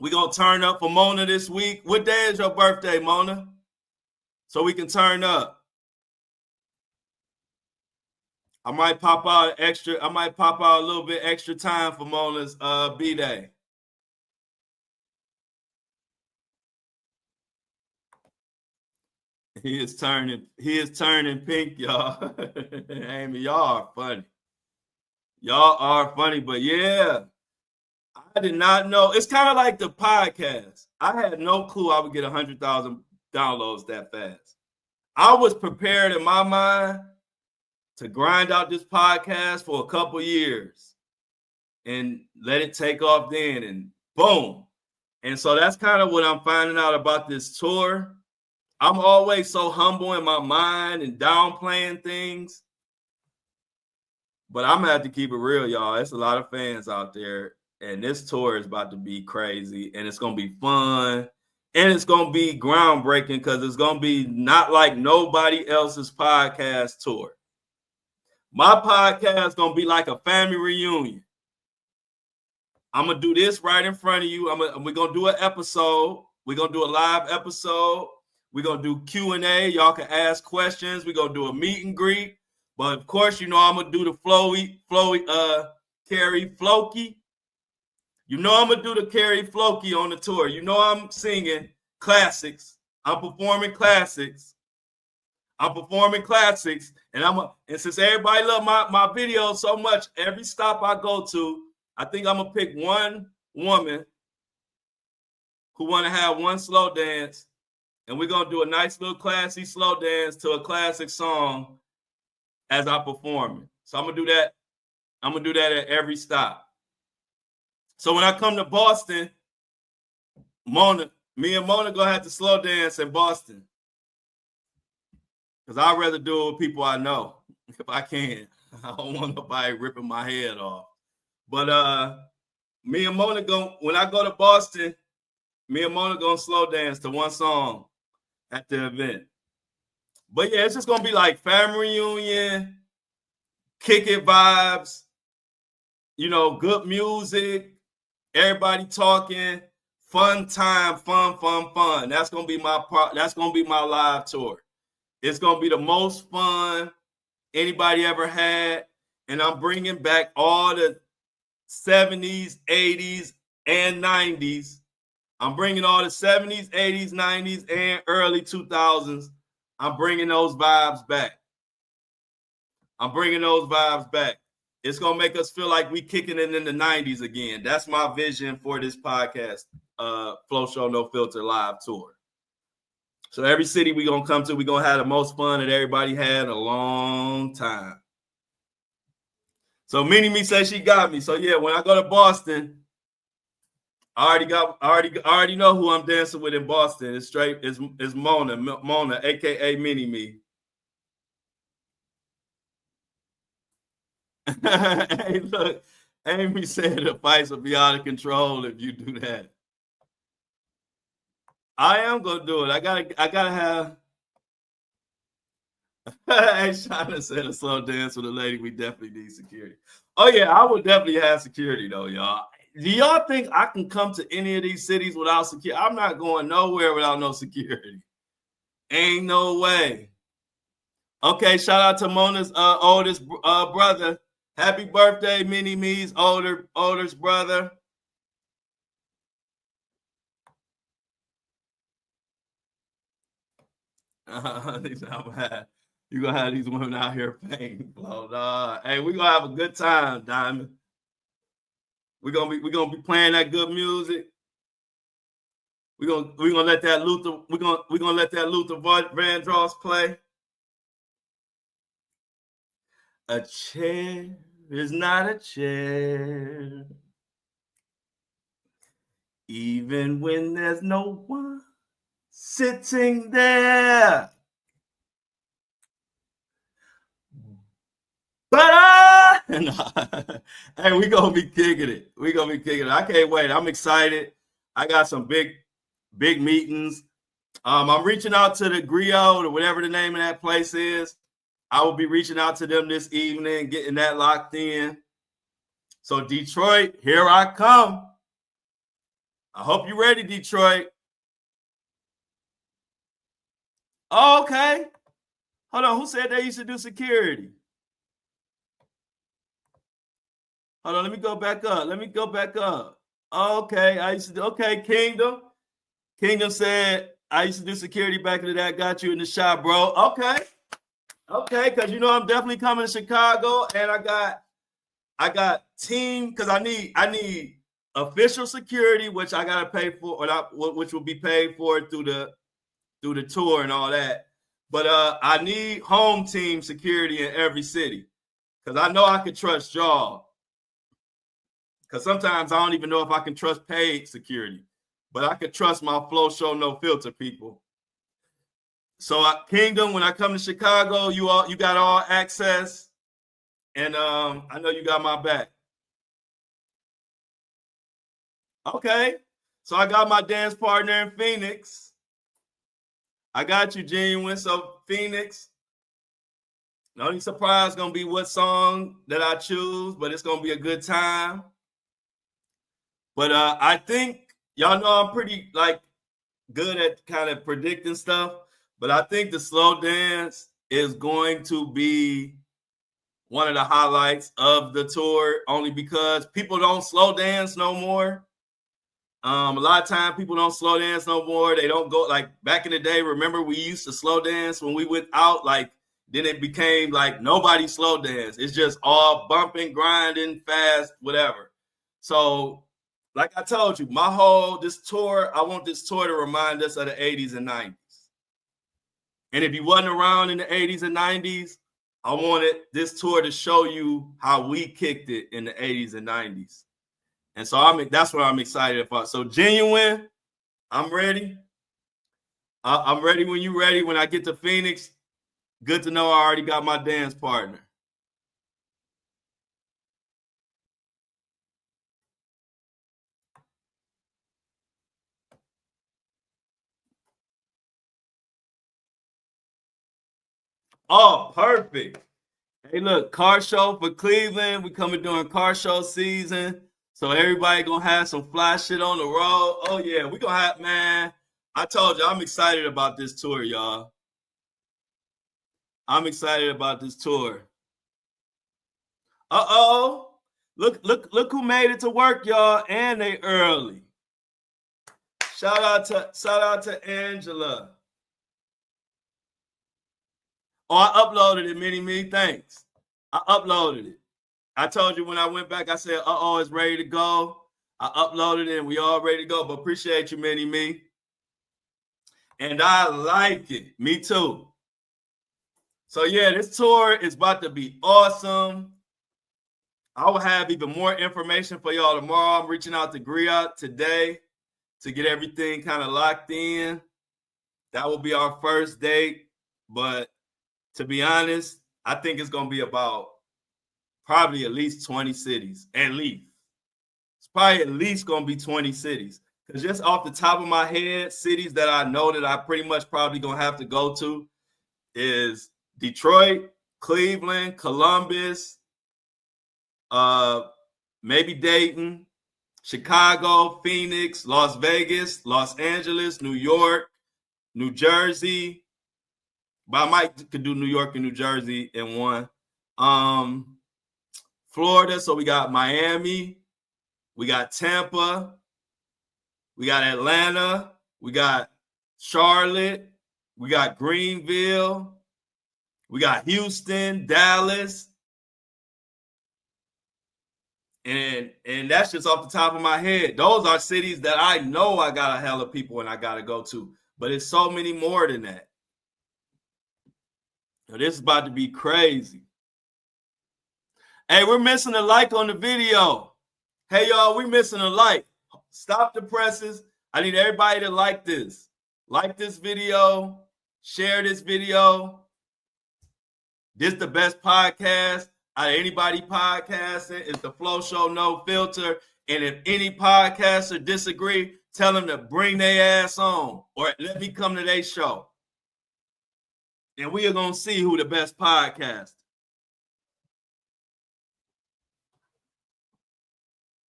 We gonna turn up for Mona this week. What day is your birthday, Mona? So we can turn up. I might pop out a little bit extra time for Mona's B-Day. He is turning pink, y'all. Amy, y'all are funny. Y'all are funny, but yeah, I did not know. It's kind of like the podcast. I had no clue I would get 100,000 downloads that fast. I was prepared in my mind to grind out this podcast for a couple years and let it take off then, and boom. And so that's kind of what I'm finding out about this tour. I'm always so humble in my mind and downplaying things. But I'm gonna have to keep it real, y'all. It's a lot of fans out there, and this tour is about to be crazy, and it's gonna be fun, and it's gonna be groundbreaking because it's gonna be not like nobody else's podcast tour. My podcast is gonna be like a family reunion. I'm gonna do this right in front of you. We're gonna do an episode. We're gonna do a live episode. We're gonna do Q&A. Y'all can ask questions. We're gonna do a meet and greet. But of course, you know I'm gonna do the Carrie Floki. You know I'm gonna do the Carrie Floki on the tour. You know I'm singing classics. I'm performing classics. And since everybody love my videos so much, every stop I go to, I think I'm gonna pick one woman who want to have one slow dance, and we're gonna do a nice little classy slow dance to a classic song as I perform it. So I'm gonna do that. I'm gonna do that at every stop. So when I come to Boston, me and Mona gonna have to slow dance in Boston. Because I'd rather do it with people I know if I can. I don't want nobody ripping my head off. But me and Mona when I go to Boston, me and Mona gonna slow dance to one song at the event. But yeah, it's just gonna be like family reunion, kick it vibes, you know, good music, everybody talking, fun time, fun. That's gonna be my part. That's gonna be my live tour. It's gonna be the most fun anybody ever had, and I'm bringing back all the 70s, 80s, and 90s. I'm bringing all the 70s, 80s, 90s, and early 2000s. I'm bringing those vibes back. It's going to make us feel like we kicking it in the 90s again. That's my vision for this podcast, Flow Show No Filter live tour. So every city we're going to come to, we're going to have the most fun that everybody had in a long time. So Mini-Me says she got me. So yeah, when I go to Boston, I already know who I'm dancing with in Boston. It's Mona, aka Mini-Me. Hey, look, Amy said the fights will be out of control if you do that. I am gonna do it. I gotta have. Hey, Shauna said a slow dance with a lady. We definitely need security. Oh yeah, I would definitely have security though, y'all. Do y'all think I can come to any of these cities without security? I'm not going nowhere without no security. Ain't no way. Okay, shout out to Mona's oldest brother. Happy birthday, Mini-Me's oldest brother. You're gonna have these women out here paying. Hey, we're gonna have a good time, Diamond. We're gonna be playing that good music. We're gonna let that Luther Vandross play. A chair is not a chair, even when there's no one sitting there. But hey, we gonna be kicking it. I can't wait. I'm excited. I got some big meetings. I'm reaching out to the Griot or whatever the name of that place is. I will be reaching out to them this evening, getting that locked in. So Detroit, here I come. I hope you're ready, Detroit. Oh, okay. Hold on. Who said they used to do security? Hold on. Let me go back up. Okay. Okay, Kingdom. Kingdom said, I used to do security back in the day. I got you in the shop, bro. Okay, because you know I'm definitely coming to Chicago, and I got team because I need official security, which I gotta pay for, which will be paid for through the tour and all that. But I need home team security in every city because I know I can trust y'all. Because sometimes I don't even know if I can trust paid security, but I can trust my Flow Show No Filter people. So Kingdom, when I come to Chicago, you got all access, and I know you got my back. Okay, so I got my dance partner in Phoenix. I got you, Genuine. So Phoenix, the only surprise gonna be what song that I choose, but it's gonna be a good time. But I think y'all know I'm pretty like good at kind of predicting stuff, but I think the slow dance is going to be one of the highlights of the tour, only because people don't slow dance no more. A lot of times people don't slow dance no more. They don't go like back in the day. Remember, we used to slow dance when we went out. Like then it became like nobody slow dance. It's just all bumping, grinding, fast, whatever. So, like I told you, this tour, I want this tour to remind us of the 80s and 90s. And if you wasn't around in the 80s and 90s, I wanted this tour to show you how we kicked it in the 80s and 90s. And so that's what I'm excited about. So Genuine, I'm ready. I'm ready when you're ready. When I get to Phoenix, good to know I already got my dance partner. Oh, perfect. Hey, look, car show for Cleveland. We coming during car show season. So everybody gonna have some fly shit on the road. Oh yeah, we gonna have, man. I told you I'm excited about this tour, y'all. I'm excited about this tour. Uh-oh. Look who made it to work, y'all. And they early. Shout out to Angela. Oh, I uploaded it, Mini-Me. Thanks. I uploaded it. I told you when I went back, I said, uh-oh, it's ready to go. I uploaded it and we all ready to go. But appreciate you, Mini-Me. And I like it. Me too. So yeah, this tour is about to be awesome. I will have even more information for y'all tomorrow. I'm reaching out to gRap'd today to get everything kind of locked in. That will be our first date. But to be honest, I think it's going to be about probably at least 20 cities, at least. It's probably at least going to be 20 cities. Because just off the top of my head, cities that I know that I pretty much probably going to have to go to is Detroit, Cleveland, Columbus, maybe Dayton, Chicago, Phoenix, Las Vegas, Los Angeles, New York, New Jersey. But I might could do New York and New Jersey in one. Florida, so we got Miami, we got Tampa, we got Atlanta, we got Charlotte, we got Greenville, we got Houston, Dallas. And that's just off the top of my head. Those are cities that I know I got a hell of people and I got to go to. But it's so many more than that. Now, this is about to be crazy. Hey, we're missing a like on the video. Hey, y'all, we're missing a like. Stop the presses. I need everybody to like this. Like this video. Share this video. This is the best podcast out of anybody podcasting. It's the Flow Show, No Filter. And if any podcaster disagree, tell them to bring their ass on or let me come to their show. And we are going to see who the best podcaster.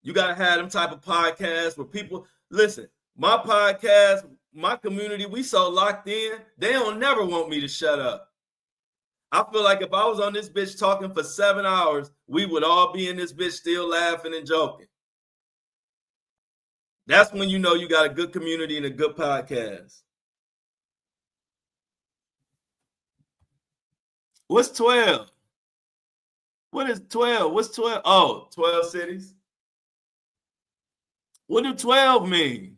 You got to have them type of podcasts where people, listen, my podcast, my community, we so locked in, they don't never want me to shut up. I feel like if I was on this bitch talking for 7 hours, we would all be in this bitch still laughing and joking. That's when you know you got a good community and a good podcast. What's 12? What is 12? What's 12? Oh, 12 cities. What do 12 mean?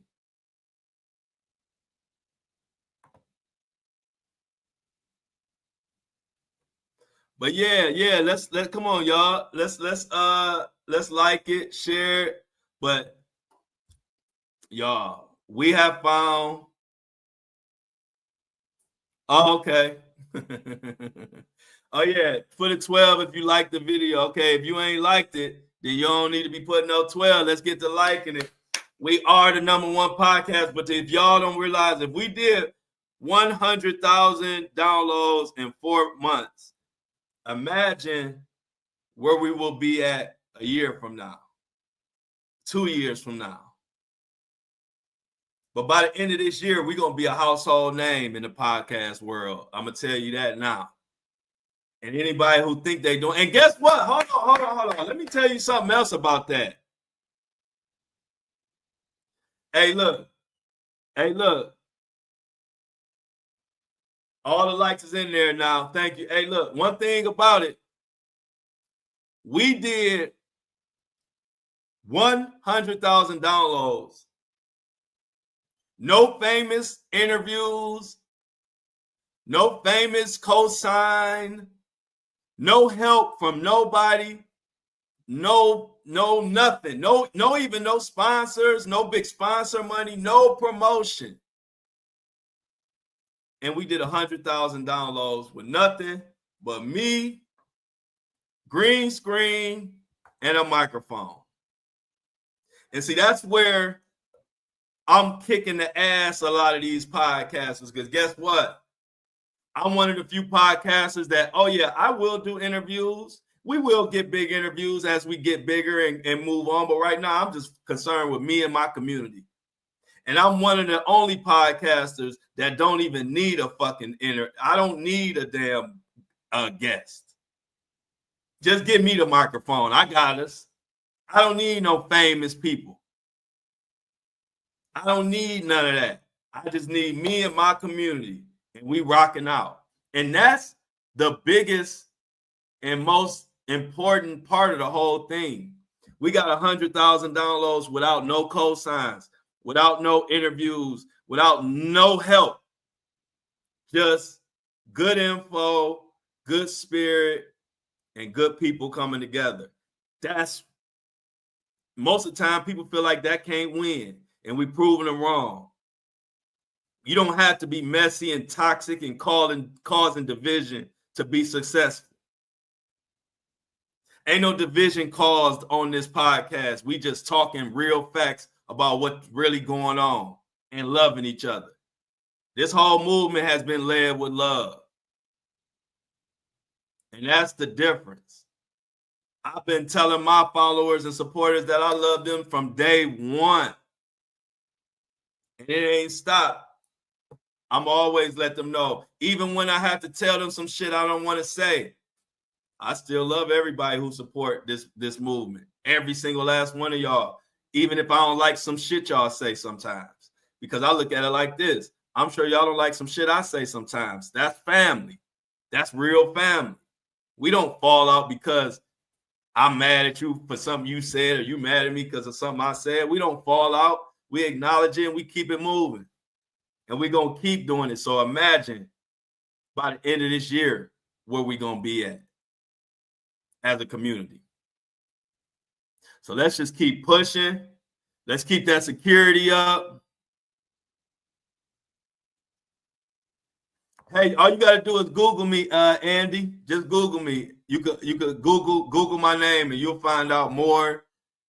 But yeah, let's come on, y'all. Let's like it, share it. But y'all, we have found Oh, okay. Oh, yeah. Put a 12 if you like the video. Okay, if you ain't liked it, then you don't need to be putting no 12. Let's get to liking it. We are the #1 podcast, but if y'all don't realize, if we did 100,000 downloads in 4 months, imagine where we will be at a year from now, 2 years from now. But by the end of this year, we're going to be a household name in the podcast world. I'm going to tell you that now. And anybody who think they don't, and guess what? Hold on. Let me tell you something else about that. Hey, look. All the likes is in there now. Thank you. Hey, look, one thing about it, we did 100,000 downloads. No famous interviews, no famous cosign, no help from nobody, no nothing, no even no sponsors, no big sponsor money, no promotion. And we did 100,000 downloads with nothing but me, green screen, and a microphone. And see, that's where I'm kicking the ass a lot of these podcasters, because guess what? I'm one of the few podcasters that, oh yeah, I will do interviews. We will get big interviews as we get bigger and move on. But right now, I'm just concerned with me and my community. And I'm one of the only podcasters that don't even need a fucking I don't need a damn guest. Just give me the microphone. I got us. I don't need no famous people. I don't need none of that. I just need me and my community, and we rocking out. And that's the biggest and most important part of the whole thing. We got 100,000 downloads without no cosigns, without no interviews, without no help. Just good info, good spirit, and good people coming together. That's most of the time people feel like that can't win, and we proving them wrong. You don't have to be messy and toxic and causing division to be successful. Ain't no division caused on this podcast. We just talking real facts about what's really going on and loving each other. This whole movement has been led with love. And that's the difference. I've been telling my followers and supporters that I love them from day one. And it ain't stopped. I'm always let them know. Even when I have to tell them some shit I don't want to say, I still love everybody who support this movement. Every single last one of y'all. Even if I don't like some shit y'all say sometimes. Because I look at it like this. I'm sure y'all don't like some shit I say sometimes. That's family. That's real family. We don't fall out because I'm mad at you for something you said, or you mad at me because of something I said. We don't fall out. We acknowledge it and we keep it moving. And we're going to keep doing it. So imagine by the end of this year where we're going to be at as a community. So let's just keep pushing. Let's keep that security up. Hey, all you got to do is Google me, Andy. Just Google me. You could Google my name and you'll find out more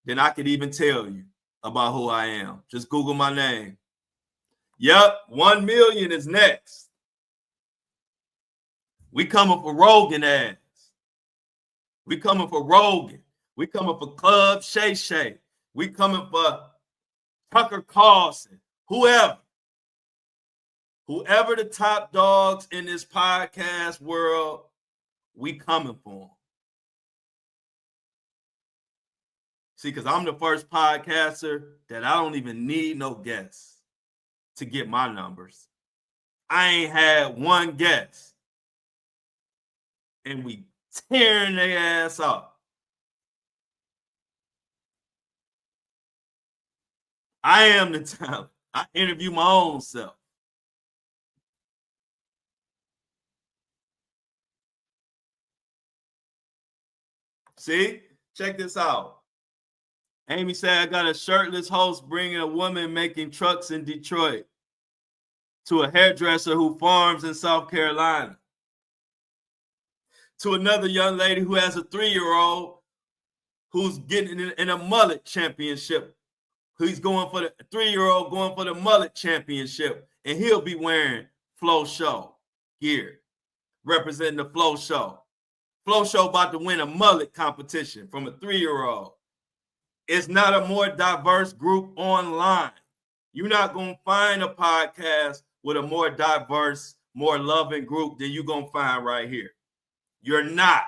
than I could even tell you about who I am. Just Google my name. Yep, 1 million is next. We coming for Rogan ass. We coming for Rogan. We coming for Club Shay Shay. We coming for Tucker Carlson. Whoever the top dogs in this podcast world, we coming for them. See, because I'm the first podcaster that I don't even need no guests to get my numbers. I ain't had one guest. And we tearing their ass up. I am the talent. I interview my own self. See? Check this out. Amy said, I got a shirtless host bringing a woman making trucks in Detroit. to a hairdresser who farms in South Carolina, to another young lady who has a 3-year-old who's getting in a mullet championship. He's going for the 3-year-old going for the mullet championship, and he'll be wearing Flow Show gear, representing the Flow Show. Flow Show about to win a mullet competition from a 3-year-old. It's not a more diverse group online. You're not going to find a podcast with a more diverse, more loving group than you're going to find right here. You're not.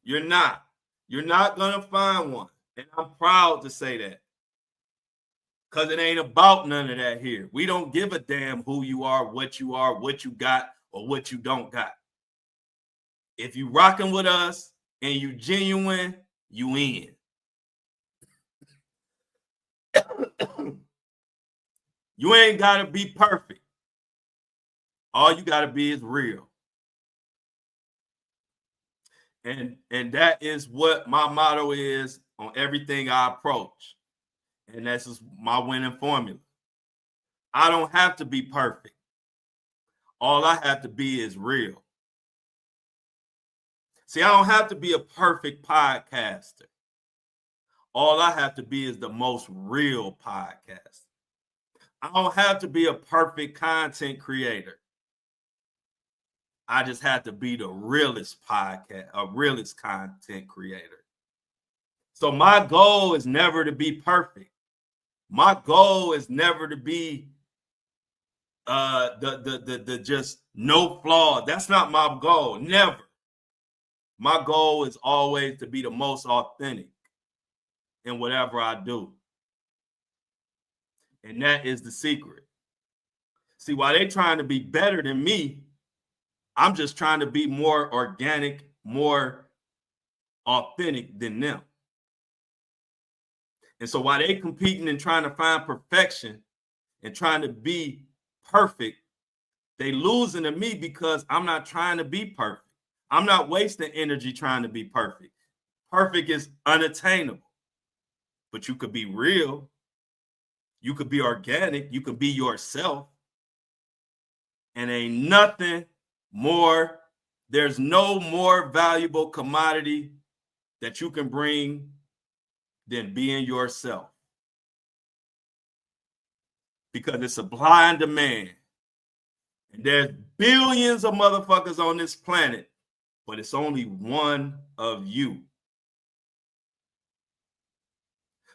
You're not. You're not going to find one. And I'm proud to say that. Because it ain't about none of that here. We don't give a damn who you are, what you got, or what you don't got. If you rocking with us and you genuine, you in. You ain't got to be perfect. All you got to be is real. And that is what my motto is on everything I approach. And that's just my winning formula. I don't have to be perfect. All I have to be is real. See, I don't have to be a perfect podcaster. All I have to be is the most real podcaster. I don't have to be a perfect content creator. I just have to be the realest realest content creator. So my goal is never to be perfect. My goal is never to be the just no flaw. That's not my goal. Never. My goal is always to be the most authentic in whatever I do. And that is the secret. See, while they're trying to be better than me, I'm just trying to be more organic, more authentic than them. And so while they're competing and trying to find perfection and trying to be perfect, they losing to me because I'm not trying to be perfect. I'm not wasting energy trying to be perfect. Perfect is unattainable. But you could be real. You could be organic. You could be yourself. And ain't nothing more. There's no more valuable commodity that you can bring than being yourself. Because it's supply and demand. And there's billions of motherfuckers on this planet, but it's only one of you.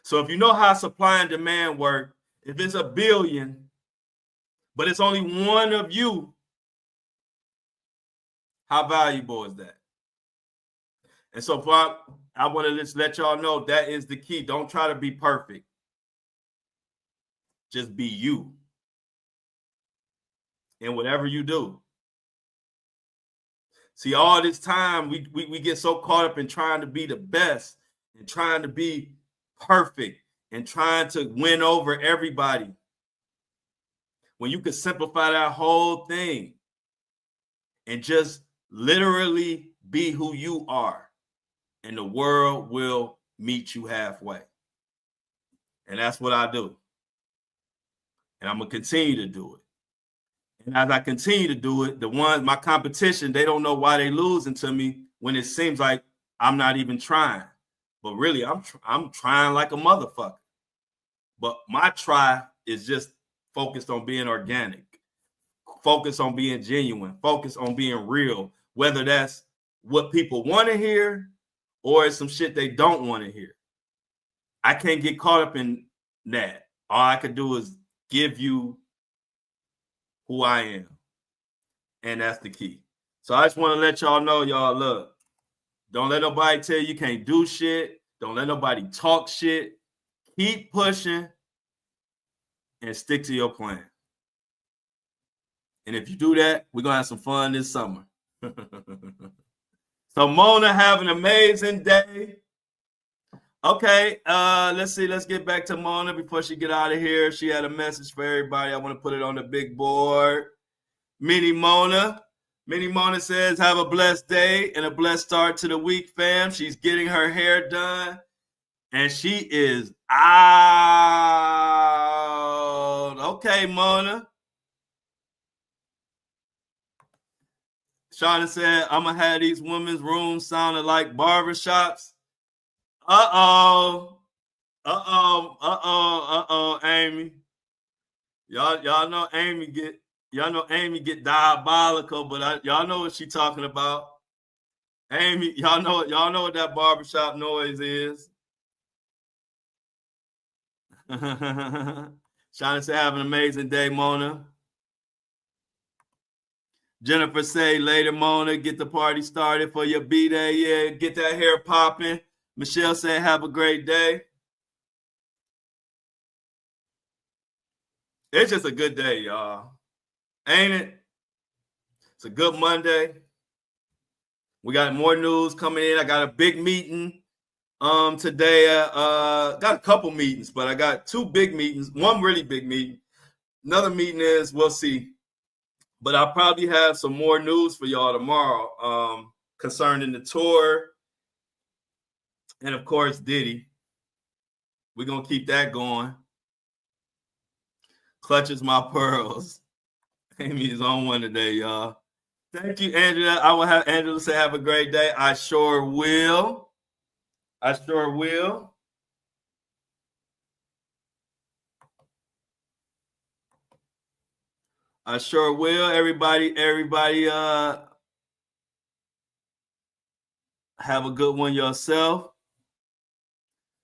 So if you know how supply and demand work, if it's a billion, but it's only one of you, how valuable is that? And so I want to just let y'all know that is the key. Don't try to be perfect. Just be you. In whatever you do. See, all this time, we get so caught up in trying to be the best and trying to be perfect and trying to win over everybody. When you could simplify that whole thing and just literally be who you are, and the world will meet you halfway. And that's what I do. And I'm going to continue to do it. And as I continue to do it, my competition, they don't know why they losing to me when it seems like I'm not even trying. But really, I'm trying like a motherfucker. But my try is just focused on being organic, focused on being genuine, focused on being real, whether that's what people want to hear or it's some shit they don't want to hear. I can't get caught up in that. All I could do is give you who I am. And that's the key. So I just want to let y'all know, y'all, look, don't let nobody tell you can't do shit. Don't let nobody talk shit. Keep pushing and stick to your plan. And if you do that, we're going to have some fun this summer. So Mona, have an amazing day. Okay, let's see. Let's get back to Mona before she get out of here. She had a message for everybody. I want to put it on the big board. Mini Mona says, have a blessed day and a blessed start to the week, fam. She's getting her hair done, and she is out. Okay, Mona. Shauna said, I'm going to have these women's rooms sounding like barbershops. Amy. Y'all know Amy get diabolical, but y'all know what she talking about. Amy, y'all know what that barbershop noise is. Shauna said, have an amazing day, Mona. Jennifer say, later, Mona, get the party started for your B-Day. Yeah, get that hair popping. Michelle said, have a great day. It's just a good day, y'all. Ain't it? It's a good Monday. We got more news coming in. I got a big meeting today. Got a couple meetings, but I got two big meetings. One really big meeting. Another meeting is, we'll see. But I'll probably have some more news for y'all tomorrow concerning the tour. And, of course, Diddy. We're going to keep that going. Clutches my pearls. Amy is on one today, y'all. Thank you, Angela. I will have Angela say have a great day. I sure will. I sure will. I sure will. Everybody, have a good one yourself.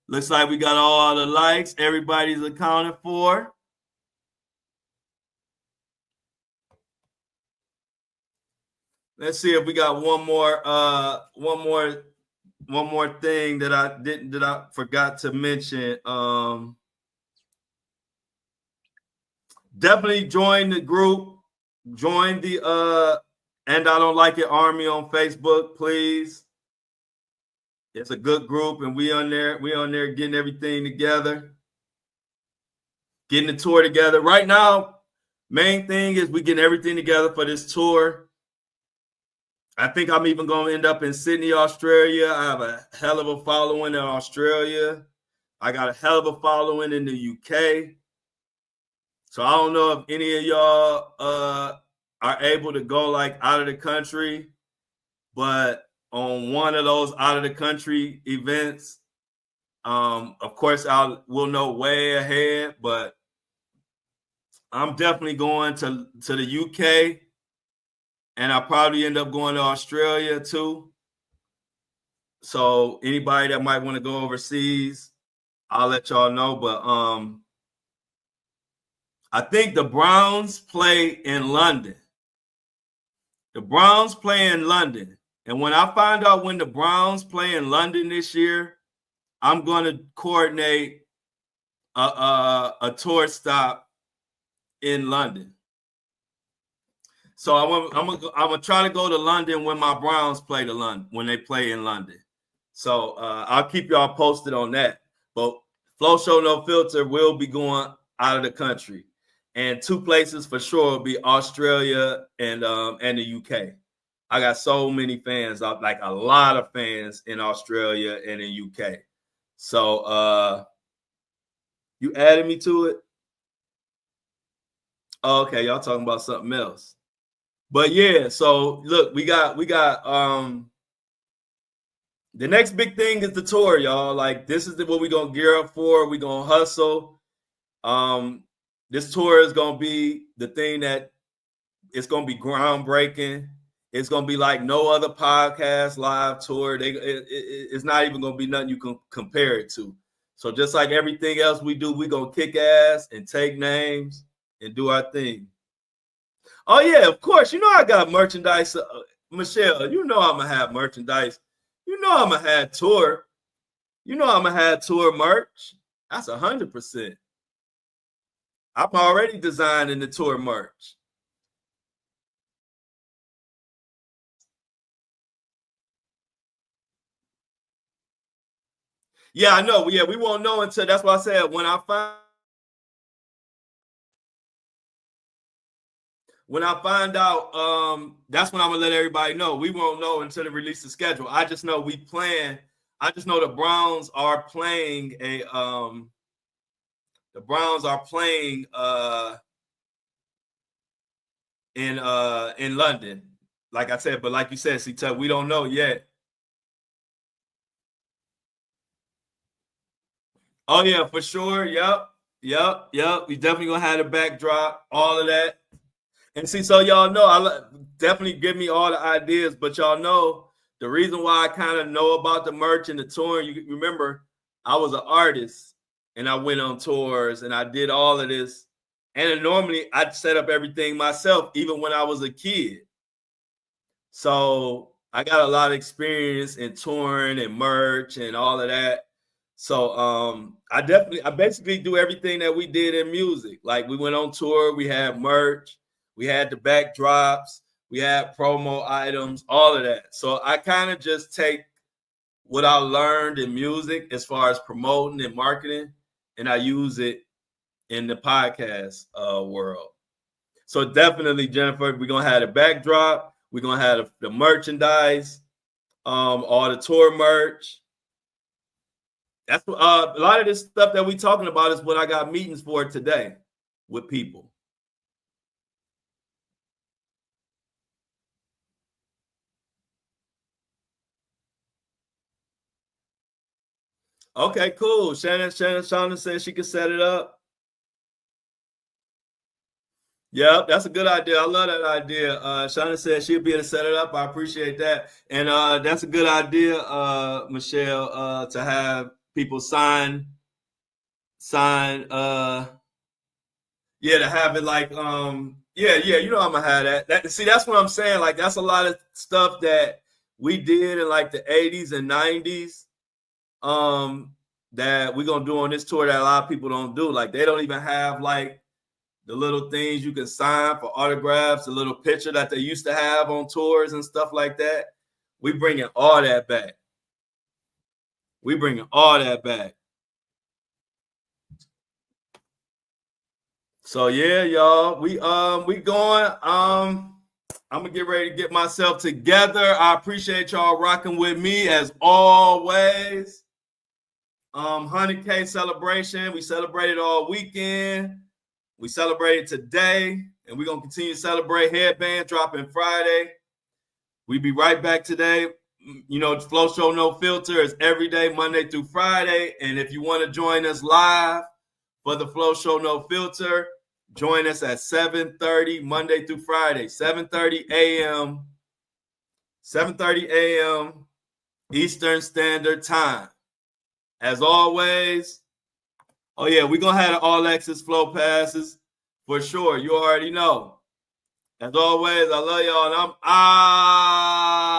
Looks like we got all the likes. Everybody's accounted for. Let's see if we got one more thing that I forgot to mention. Definitely join the group. Join the And I Don't Like It Army on Facebook, please. It's a good group, and we on there getting everything together, getting the tour together. Right now, main thing is we getting everything together for this tour. I think I'm even going to end up in Sydney, Australia. I have a hell of a following in Australia. I got a hell of a following in the UK. So I don't know if any of y'all are able to go like out of the country, but on one of those out of the country events, of course, we'll know way ahead, but I'm definitely going to the UK. And I'll probably end up going to Australia too. So anybody that might want to go overseas, I'll let y'all know. But I think the Browns play in London. The Browns play in London. And when I find out when the Browns play in London this year, I'm going to coordinate a tour stop in London. So I'm gonna try to go to London when my Browns play when they play in London. So I'll keep y'all posted on that. But Flow Show No Filter will be going out of the country, and two places for sure will be Australia and the UK. I got so many fans, like a lot of fans in Australia and in UK. So you added me to it. Oh, okay, y'all talking about something else. But yeah, so look, we got the next big thing is the tour, y'all. Like this is what we're gonna gear up for. We're gonna hustle. This tour is gonna be the thing that it's gonna be groundbreaking. It's gonna be like no other podcast live tour. It's not even gonna be nothing you can compare it to. So just like everything else we do, we're gonna kick ass and take names and do our thing. Oh, yeah, of course. You know I got merchandise. Michelle, you know I'm going to have merchandise. You know I'm going to have tour. You know I'm going to have tour merch. That's 100%. I'm already designing the tour merch. Yeah, I know. Yeah, we won't know until, that's why I said when I find out, that's when I'm gonna let everybody know. We won't know until they release the schedule. I just know I just know the Browns are playing in London. like I said, but like you said, see, we don't know yet. Oh yeah, for sure. Yep. We definitely gonna have the backdrop, all of that. And see, so y'all know, definitely give me all the ideas, but y'all know the reason why I kind of know about the merch and the touring. You remember, I was an artist and I went on tours and I did all of this. And normally I'd set up everything myself, even when I was a kid. So I got a lot of experience in touring and merch and all of that. So I basically do everything that we did in music. Like we went on tour, we had merch, we had the backdrops, we had promo items, all of that. So I kind of just take what I learned in music as far as promoting and marketing, and I use it in the podcast world. So definitely, Jennifer, we're gonna have the backdrop, we're gonna have the merchandise, all the tour merch. That's a lot of this stuff that we're talking about is what I got meetings for today with people. Okay, cool. Shauna said she could set it up. Yep, that's a good idea. I love that idea. Shauna said she'll be able to set it up. I appreciate that. And that's a good idea, Michelle, to have people sign, yeah, to have it like, yeah, you know I'm gonna have that. See, that's what I'm saying. Like, that's a lot of stuff that we did in like the 80s and 90s, that we're gonna do on this tour that a lot of people don't do. Like, they don't even have like the little things you can sign for autographs, the little picture that they used to have on tours and stuff like that. We bringing all that back. We bringing all that back. So yeah, y'all, we going. I'm gonna get ready to get myself together. I appreciate y'all rocking with me as always. 100K celebration. We celebrated all weekend. We celebrated today, and we're gonna continue to celebrate. Headband dropping Friday. We be right back today. You know, Flow Show No Filter is every day, Monday through Friday. And if you want to join us live for the Flow Show No Filter, join us at 7:30 Monday through Friday, 7:30 a.m. 7:30 a.m. Eastern Standard Time. As always, oh yeah, we're gonna have the all access flow passes for sure. You already know. As always, I love y'all, and I'm out.